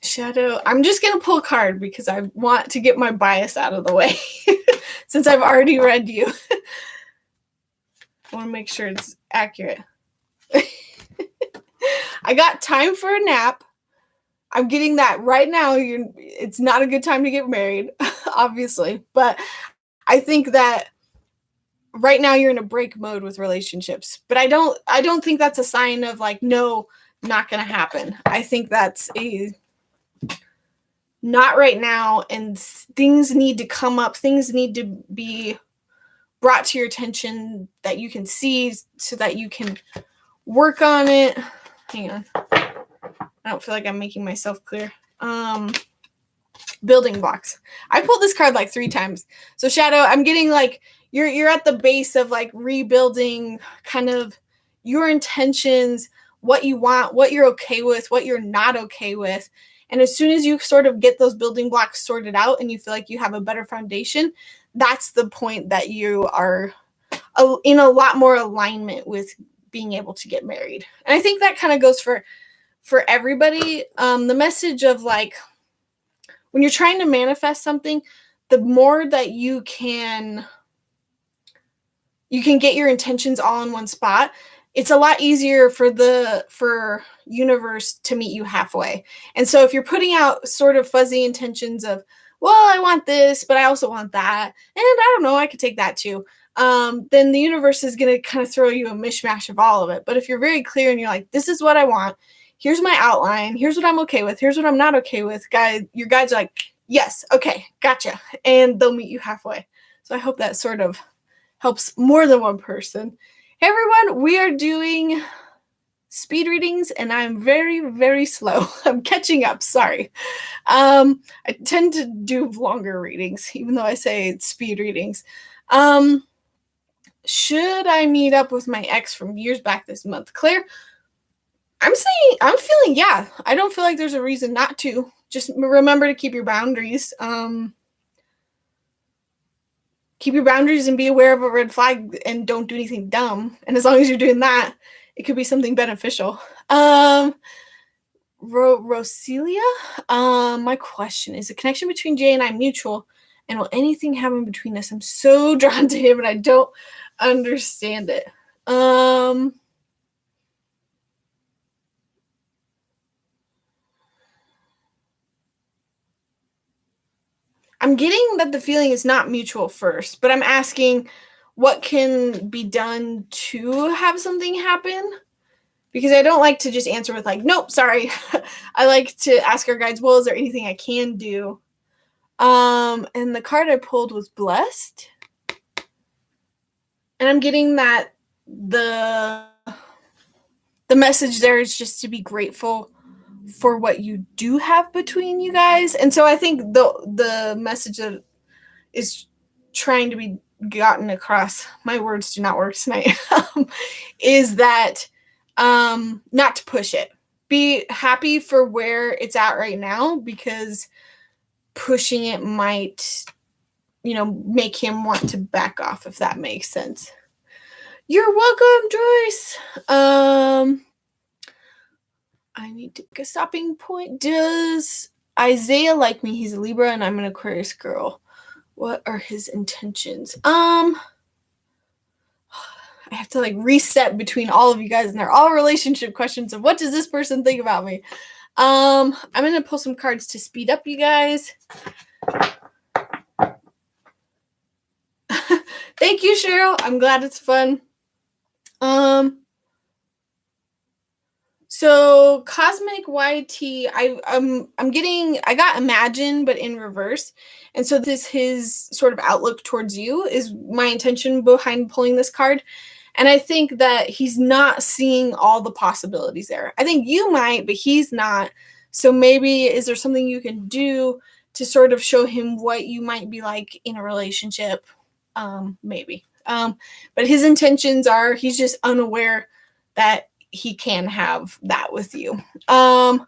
Shadow. I'm just going to pull a card because I want to get my bias out of the way since I've already read you. I want to make sure it's accurate. I got time for a nap. I'm getting that right now. It's not a good time to get married, obviously. But I think that right now you're in a break mode with relationships. But I don't think that's a sign of like, no, not going to happen. I think that's a not right now. And things need to come up. Things need to be brought to your attention that you can see so that you can work on it. Hang on. I don't feel like I'm making myself clear. Building blocks. I pulled this card like 3 times. So Shadow, I'm getting like you're at the base of like rebuilding kind of your intentions, what you want, what you're okay with, what you're not okay with. And as soon as you sort of get those building blocks sorted out and you feel like you have a better foundation, that's the point that you are in a lot more alignment with being able to get married. And I think that kind of goes for everybody. The message of like, when you're trying to manifest something, the more that you can get your intentions all in one spot, it's a lot easier for universe to meet you halfway. And so if you're putting out sort of fuzzy intentions of, well, I want this, but I also want that, and I don't know, I could take that too, then the universe is going to kind of throw you a mishmash of all of it. But if you're very clear and you're like, this is what I want, here's my outline, here's what I'm okay with, here's what I'm not okay with, your guides are like, yes, okay, gotcha, and they'll meet you halfway. So I hope that sort of helps more than one person. Hey everyone, we are doing speed readings and I'm very, very slow. I'm catching up, sorry. I tend to do longer readings, even though I say it's speed readings. Should I meet up with my ex from years back this month? Claire, I'm feeling, yeah. I don't feel like there's a reason not to. Just remember to keep your boundaries. Keep your boundaries and be aware of a red flag and don't do anything dumb. And as long as you're doing that, it could be something beneficial. Roselia, my question is the connection between Jay and I mutual, and will anything happen between us? I'm so drawn to him and I don't understand it. I'm getting that the feeling is not mutual first, but I'm asking what can be done to have something happen, because I don't like to just answer with like, nope, sorry. I like to ask our guides, well, is there anything I can do? And the card I pulled was blessed. And I'm getting that the message there is just to be grateful for what you do have between you guys. And so I think the message that is trying to be gotten across, my words do not work tonight, is that not to push it. Be happy for where it's at right now, because pushing it might, make him want to back off, if that makes sense. You're welcome, Joyce. I need to take a stopping point. Does Isaiah like me? He's a Libra and I'm an Aquarius girl. What are his intentions? I have to like reset between all of you guys, and they're all relationship questions of what does this person think about me? I'm going to pull some cards to speed up you guys. Thank you, Cheryl. I'm glad it's fun. So Cosmic YT, I got Imagine, but in reverse. And so this his sort of outlook towards you is my intention behind pulling this card. And I think that he's not seeing all the possibilities there. I think you might, but he's not. So maybe is there something you can do to sort of show him what you might be like in a relationship? Maybe. But his intentions are he's just unaware that he can have that with you. I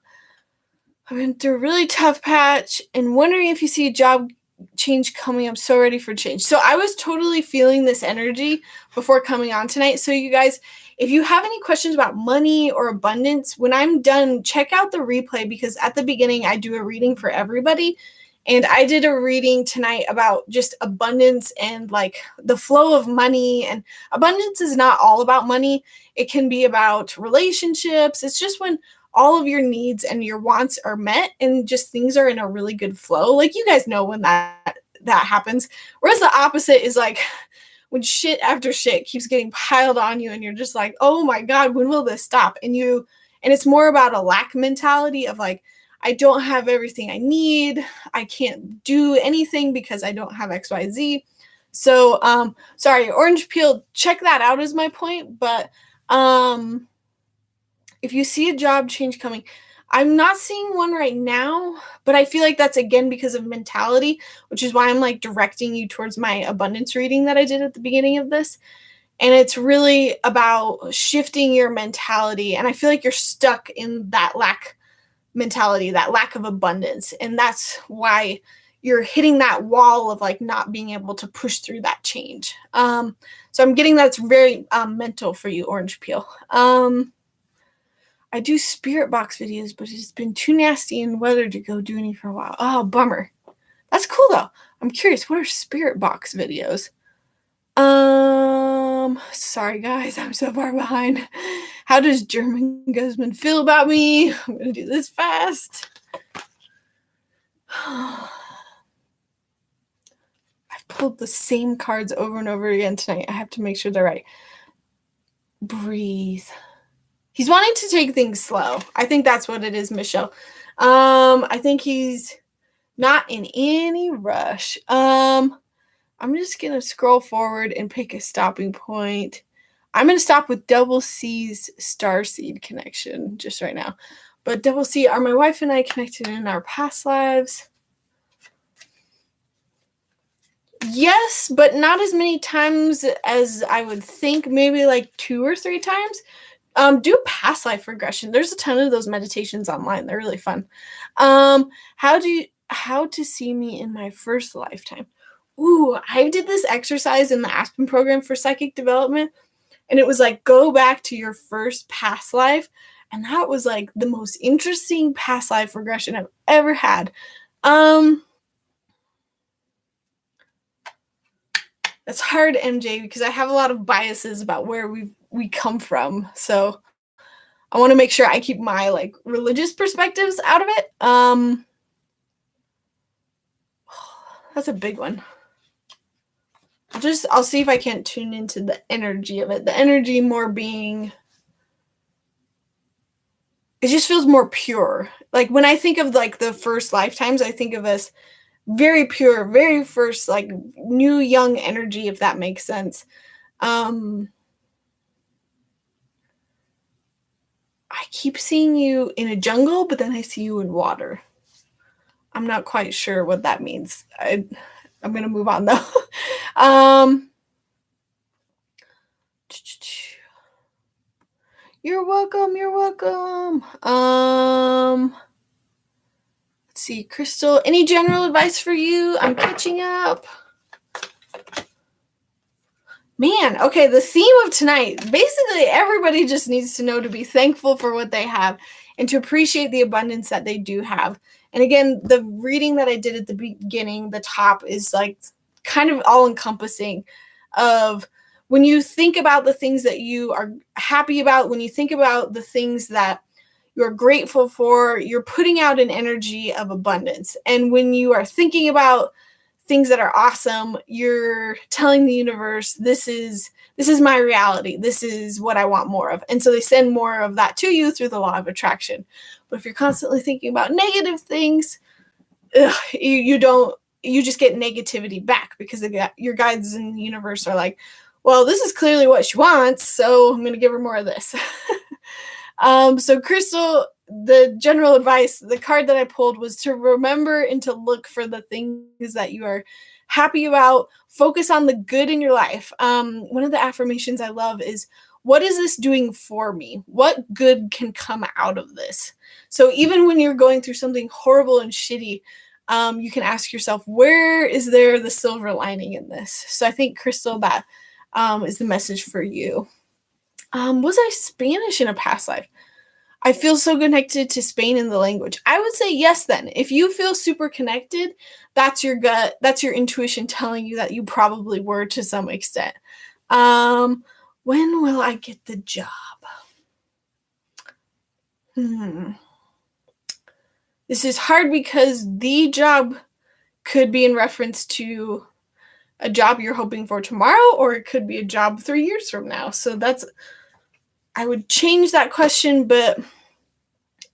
went through a really tough patch and wondering if you see a job change coming. I'm so ready for change. So I was totally feeling this energy before coming on tonight. So you guys, if you have any questions about money or abundance, when I'm done, check out the replay, because at the beginning I do a reading for everybody. And I did a reading tonight about just abundance and like the flow of money. And abundance is not all about money. It can be about relationships. It's just when all of your needs and your wants are met and just things are in a really good flow. Like you guys know when that happens. Whereas the opposite is like when shit after shit keeps getting piled on you and you're just like, oh my God, when will this stop? And it's more about a lack mentality of like, I don't have everything I need. I can't do anything because I don't have XYZ. So, sorry, orange peel, check that out is my point. But if you see a job change coming, I'm not seeing one right now, but I feel like that's again because of mentality, which is why I'm like directing you towards my abundance reading that I did at the beginning of this. And it's really about shifting your mentality. And I feel like you're stuck in that lack mentality, that lack of abundance. And that's why you're hitting that wall of like not being able to push through that change. So I'm getting that's very mental for you, orange peel. I do spirit box videos, but it's been too nasty in weather to go do any for a while. Oh, bummer. That's cool though. I'm curious, what are spirit box videos? Sorry guys, I'm so far behind. How does German Guzman feel about me? I'm gonna do this fast. I've pulled the same cards over and over again tonight. I have to make sure they're right. Breathe. He's wanting to take things slow. I think that's what it is, Michelle. I think he's not in any rush. I'm just going to scroll forward and pick a stopping point. I'm going to stop with Double C's starseed connection just right now. But Double C, are my wife and I connected in our past lives? Yes, but not as many times as I would think. Maybe like 2 or 3 times. Do past life regression. There's a ton of those meditations online. They're really fun. How to see me in my first lifetime. Ooh, I did this exercise in the Aspen program for psychic development, and it was like, go back to your first past life. And that was like the most interesting past life regression I've ever had. It's hard, MJ, because I have a lot of biases about where we come from. So I want to make sure I keep my like religious perspectives out of it. That's a big one. I'll see if I can't tune into the energy of it. The energy more being, it just feels more pure. Like when I think of like the first lifetimes, I think of us very pure, very first, like new young energy, if that makes sense. I keep seeing you in a jungle, but then I see you in water. I'm not quite sure what that means. I'm going to move on though. You're welcome. You're welcome. Let's see, Crystal, any general advice for you? I'm catching up. Man, okay, the theme of tonight, basically everybody just needs to know to be thankful for what they have and to appreciate the abundance that they do have. And again, the reading that I did at the beginning, the top is like kind of all encompassing of when you think about the things that you are happy about, when you think about the things that you're grateful for, you're putting out an energy of abundance. And when you are thinking about things that are awesome, you're telling the universe, this is my reality. This is what I want more of. And so they send more of that to you through the law of attraction. But if you're constantly thinking about negative things, you just get negativity back because your guides in the universe are like, Well, this is clearly what she wants, so I'm going to give her more of this. So Crystal, the general advice, the card that I pulled was to remember and to look for the things that you are happy about. Focus on the good in your life. One of the affirmations I love is, what is this doing for me? What good can come out of this? So even when you're going through something horrible and shitty, you can ask yourself, where is there the silver lining in this? So I think, Crystal, that is the message for you. Was I Spanish in a past life? I feel so connected to Spain in the language. I would say yes then. If you feel super connected, that's your gut, that's your intuition telling you that you probably were to some extent. When will I get the job? This is hard because the job could be in reference to a job you're hoping for tomorrow, or it could be a job 3 years from now. So I would change that question, but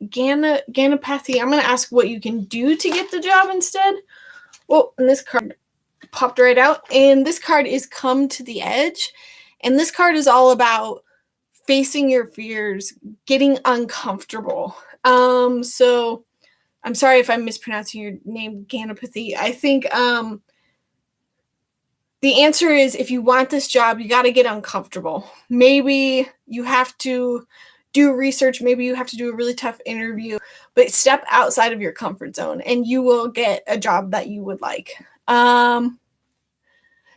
Ganapathy, I'm going to ask what you can do to get the job instead. Well, and this card popped right out, and this card is Come to the Edge, and this card is all about facing your fears, getting uncomfortable. So I'm sorry if I'm mispronouncing your name, Ganapathy. I think the answer is, if you want this job, you got to get uncomfortable. Maybe you have to do research. Maybe you have to do a really tough interview, but step outside of your comfort zone and you will get a job that you would like.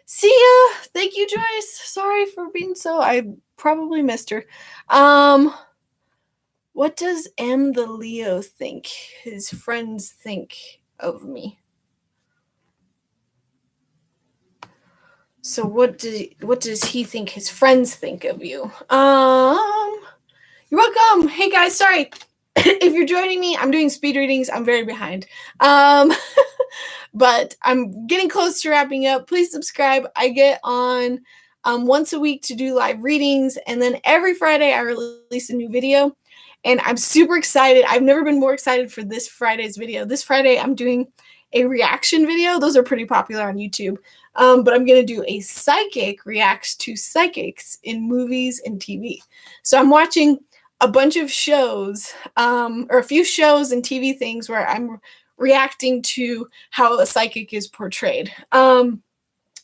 See ya. Thank you, Joyce. Sorry for being I probably missed her. What does M the Leo think his friends think of me? So what does he think his friends think of you? You're welcome. Hey guys, sorry. If you're joining me, I'm doing speed readings. I'm very behind. But I'm getting close to wrapping up. Please subscribe. I get on once a week to do live readings, and then every Friday I release a new video. And I'm super excited. I've never been more excited for this Friday's video. This Friday I'm doing a reaction video. Those are pretty popular on YouTube. But I'm going to do a psychic reacts to psychics in movies and TV. So I'm watching a bunch of shows, or a few shows and TV things where I'm reacting to how a psychic is portrayed.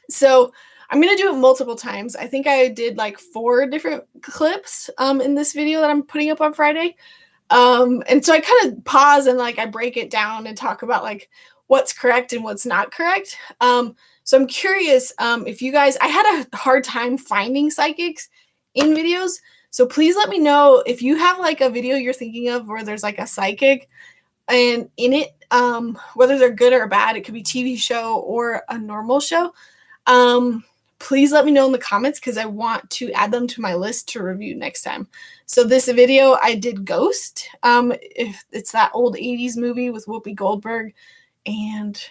So I'm going to do it multiple times. I think I did like 4 different clips in this video that I'm putting up on Friday. And so I kind of pause and I break it down and talk about what's correct and what's not correct. So I'm curious if you guys, I had a hard time finding psychics in videos. So please let me know if you have a video you're thinking of where there's a psychic and in it, whether they're good or bad, it could be TV show or a normal show. Please let me know in the comments because I want to add them to my list to review next time. So this video, I did Ghost. If it's that old 80s movie with Whoopi Goldberg, and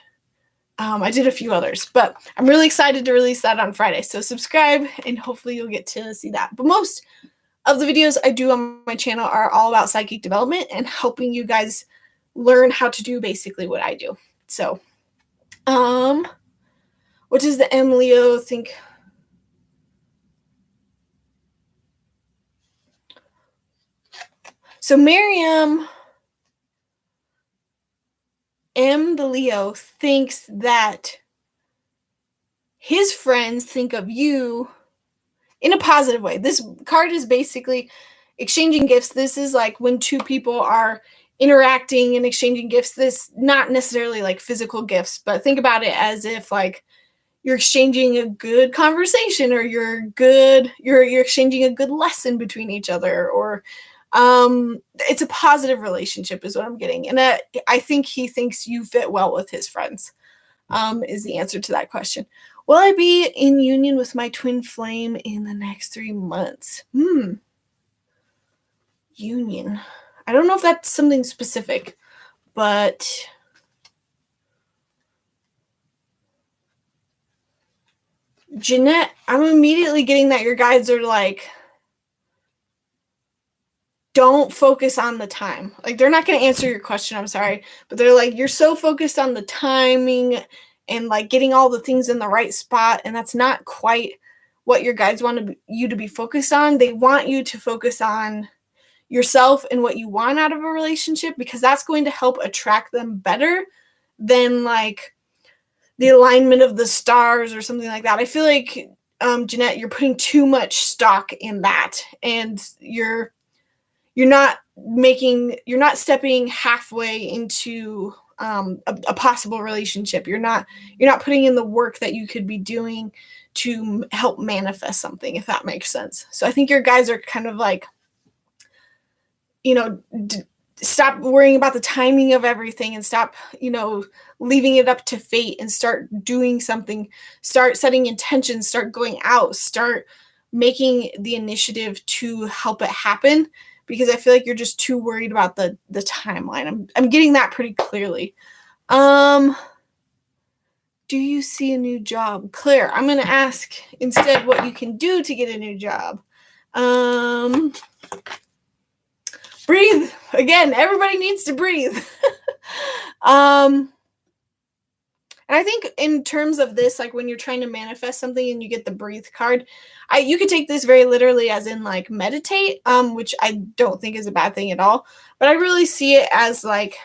I did a few others, but I'm really excited to release that on Friday. So subscribe and hopefully you'll get to see that. But most of the videos I do on my channel are all about psychic development and helping you guys learn how to do basically what I do. So, what does the M Leo think? So Miriam, M the Leo, thinks that his friends think of you in a positive way. This card is basically exchanging gifts. This is when 2 people are interacting and exchanging gifts. This not necessarily physical gifts, but think about it as if you're exchanging a good conversation, or you're exchanging a good lesson between each other, or it's a positive relationship is what I'm getting. And I think he thinks you fit well with his friends, is the answer to that question. Will I be in union with my twin flame in the next 3 months? Union. I don't know if that's something specific, but Jeanette, I'm immediately getting that your guides are don't focus on the time. They're not going to answer your question, I'm sorry, but they're you're so focused on the timing and getting all the things in the right spot, and that's not quite what your guides want you to be focused on. They want you to focus on yourself and what you want out of a relationship, because that's going to help attract them better than like the alignment of the stars or something like that. I feel like, Jeanette, you're putting too much stock in that, and you're not stepping halfway into a possible relationship. You're not putting in the work that you could be doing to help manifest something, if that makes sense. So I think your guys are kind of like, stop worrying about the timing of everything and stop, leaving it up to fate, and start doing something, start setting intentions, start going out, start making the initiative to help it happen, because I feel like you're just too worried about the timeline. I'm getting that pretty clearly. Do you see a new job? Claire, I'm going to ask instead what you can do to get a new job. Breathe. Again, everybody needs to breathe. And I think in terms of this, like when you're trying to manifest something and you get the breathe card, you could take this very literally as in like meditate, which I don't think is a bad thing at all. But I really see it as like,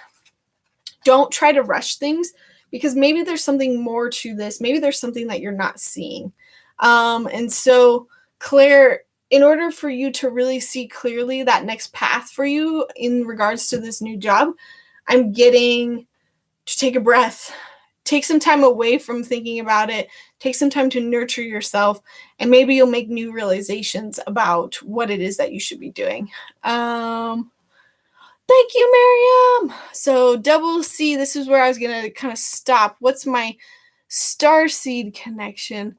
don't try to rush things, because maybe there's something more to this. Maybe there's something that you're not seeing. And so, Claire, in order for you to really see clearly that next path for you in regards to this new job, I'm getting to take a breath, take some time away from thinking about it, take some time to nurture yourself, and maybe you'll make new realizations about what it is that you should be doing. Thank you, Miriam. So double C, this is where I was going to kind of stop. What's my starseed connection?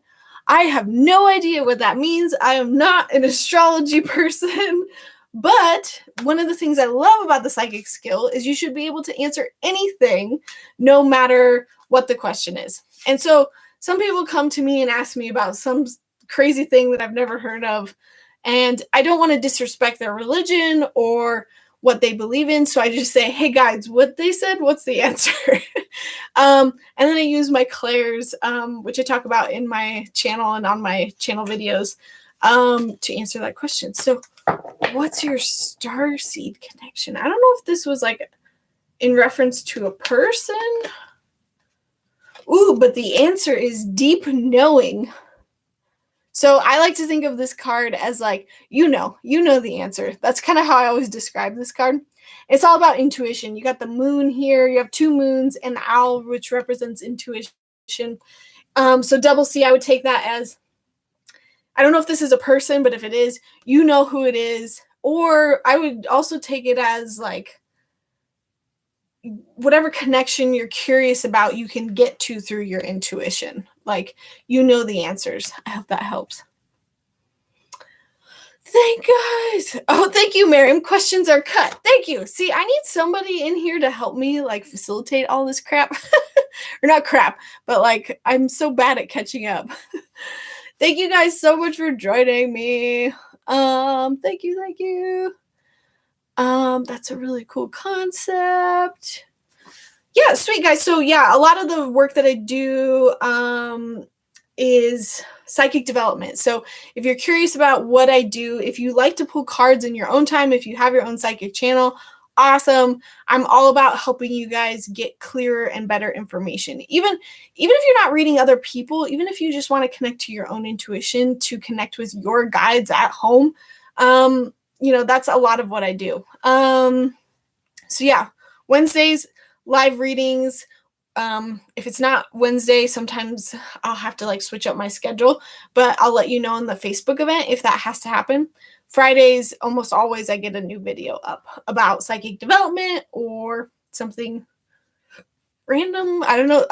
I have no idea what that means. I am not an astrology person, but one of the things I love about the psychic skill is you should be able to answer anything, no matter what the question is. And so some people come to me and ask me about some crazy thing that I've never heard of, and I don't want to disrespect their religion or what they believe in. So I just say, hey guys, what they said, what's the answer? And then I use my clairs, which I talk about in my channel and on my channel videos, to answer that question. So what's your starseed connection? I don't know if this was like in reference to a person. Ooh, but the answer is deep knowing. So I like to think of this card as like, you know the answer. That's kind of how I always describe this card. It's all about intuition. You got the moon here. You have two moons and the owl, which represents intuition. So double C, I would take that as, I don't know if this is a person, but if it is, you know who it is. Or I would also take it as like, whatever connection you're curious about, you can get to through your intuition. Like, you know the answers. I hope that helps. Thank guys. Oh, thank you, Miriam. Questions are cut. Thank you. See, I need somebody in here to help me like facilitate all this crap. Or not crap, but like I'm so bad at catching up. Thank you guys so much for joining me. Thank you. That's a really cool concept. Yeah, sweet guys. So yeah, a lot of the work that I do is psychic development. So if you're curious about what I do, if you like to pull cards in your own time, if you have your own psychic channel, awesome. I'm all about helping you guys get clearer and better information. Even if you're not reading other people, even if you just want to connect to your own intuition, to connect with your guides at home, that's a lot of what I do. So yeah, Wednesdays, live readings. If it's not Wednesday, sometimes I'll have to like switch up my schedule, but I'll let you know in the Facebook event if that has to happen. Fridays, almost always I get a new video up about psychic development or something random. I don't know.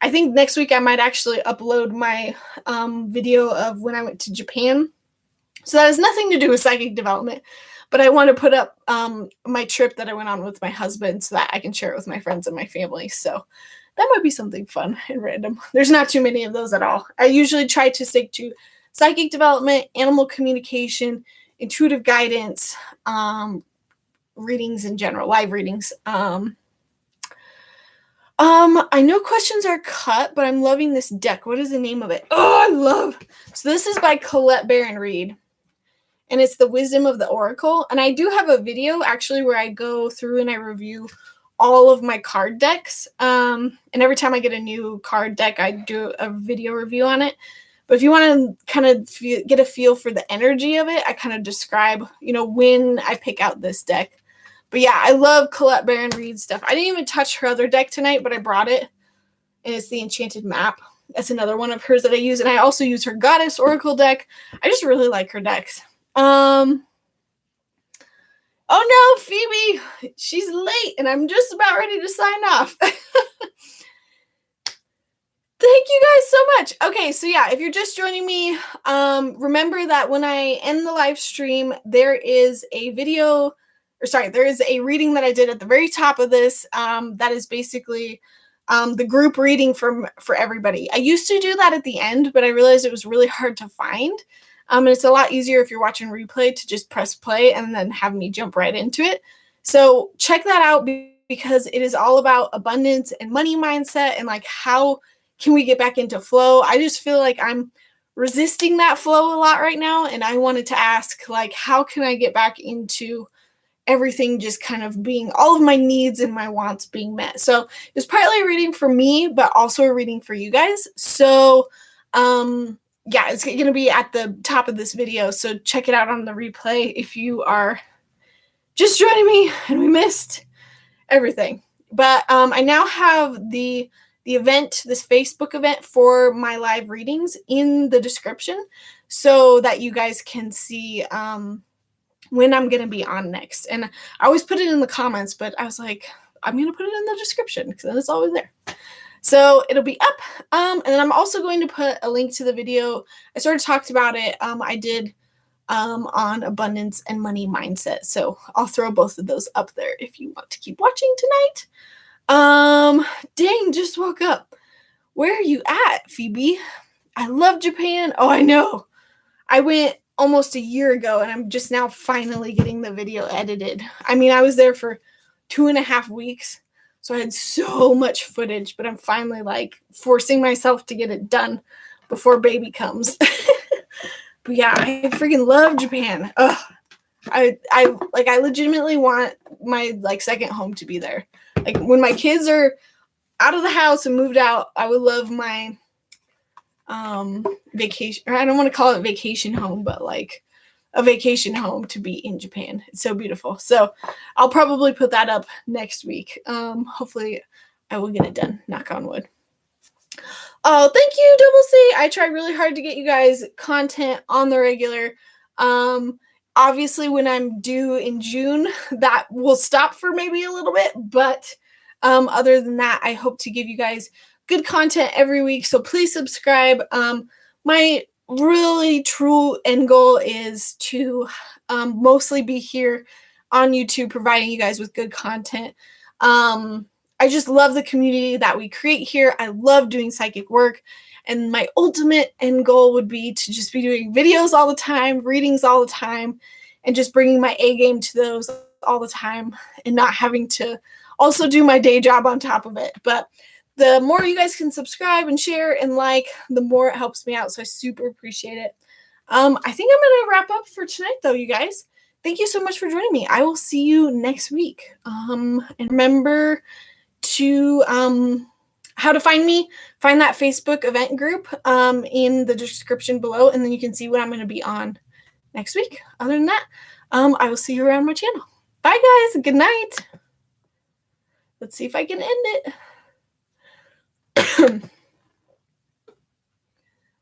I think next week I might actually upload my video of when I went to Japan. So that has nothing to do with psychic development, but I want to put up my trip that I went on with my husband so that I can share it with my friends and my family. So that might be something fun and random. There's not too many of those at all. I usually try to stick to psychic development, animal communication, intuitive guidance, readings in general, live readings. I know questions are cut, but I'm loving this deck. What is the name of it? Oh, so this is by Colette Baron Reed, and it's the Wisdom of the Oracle. And I do have a video actually where I go through and I review all of my card decks. And every time I get a new card deck, I do a video review on it. But if you want to kind of get a feel for the energy of it, I kind of describe, when I pick out this deck. But yeah, I love Colette Baron Reed stuff. I didn't even touch her other deck tonight, but I brought it. And it's the Enchanted Map. That's another one of hers that I use. And I also use her Goddess Oracle deck. I just really like her decks. Oh no, Phoebe. She's late and I'm just about ready to sign off. Thank you guys so much. Okay, so yeah, if you're just joining me, remember that when I end the live stream, there is a reading that I did at the very top of this. That is basically the group reading for everybody. I used to do that at the end, but I realized it was really hard to find. And it's a lot easier if you're watching replay to just press play and then have me jump right into it. So check that out because it is all about abundance and money mindset and like how can we get back into flow. I just feel like I'm resisting that flow a lot right now. And I wanted to ask, like, how can I get back into everything just kind of being, all of my needs and my wants being met. So it's partly a reading for me, but also a reading for you guys. So yeah, it's going to be at the top of this video. So check it out on the replay if you are just joining me and we missed everything. But I now have the event, this Facebook event for my live readings in the description so that you guys can see when I'm going to be on next. And I always put it in the comments, but I was like, I'm going to put it in the description because then it's always there. So it'll be up. And then I'm also going to put a link to the video. I sort of talked about it. I did on abundance and money mindset. So I'll throw both of those up there if you want to keep watching tonight. Dang, just woke up. Where are you at, Phoebe? I love Japan. Oh, I know. I went almost a year ago and I'm just now finally getting the video edited. I mean, I was there for 2.5 weeks. So I had so much footage, but I'm finally like forcing myself to get it done before baby comes. But yeah, I freaking love Japan. Ugh. I legitimately want my like second home to be there. Like when my kids are out of the house and moved out, I would love my vacation, or I don't want to call it vacation home, but like a vacation home to be in Japan. It's so beautiful. So I'll probably put that up next week. Hopefully I will get it done. Knock on wood. Oh, thank you, Double C. I try really hard to get you guys content on the regular. Obviously, when I'm due in June, that will stop for maybe a little bit. But other than that, I hope to give you guys good content every week. So please subscribe. My really true end goal is to mostly be here on YouTube providing you guys with good content. I just love the community that we create here. I love doing psychic work. And my ultimate end goal would be to just be doing videos all the time, readings all the time, and just bringing my A game to those all the time and not having to also do my day job on top of it. But the more you guys can subscribe and share and like, the more it helps me out. So I super appreciate it. I think I'm going to wrap up for tonight, though, you guys. Thank you so much for joining me. I will see you next week. And remember to how to find me. Find that Facebook event group in the description below, and then you can see what I'm going to be on next week. Other than that, I will see you around my channel. Bye, guys. Good night. Let's see if I can end it.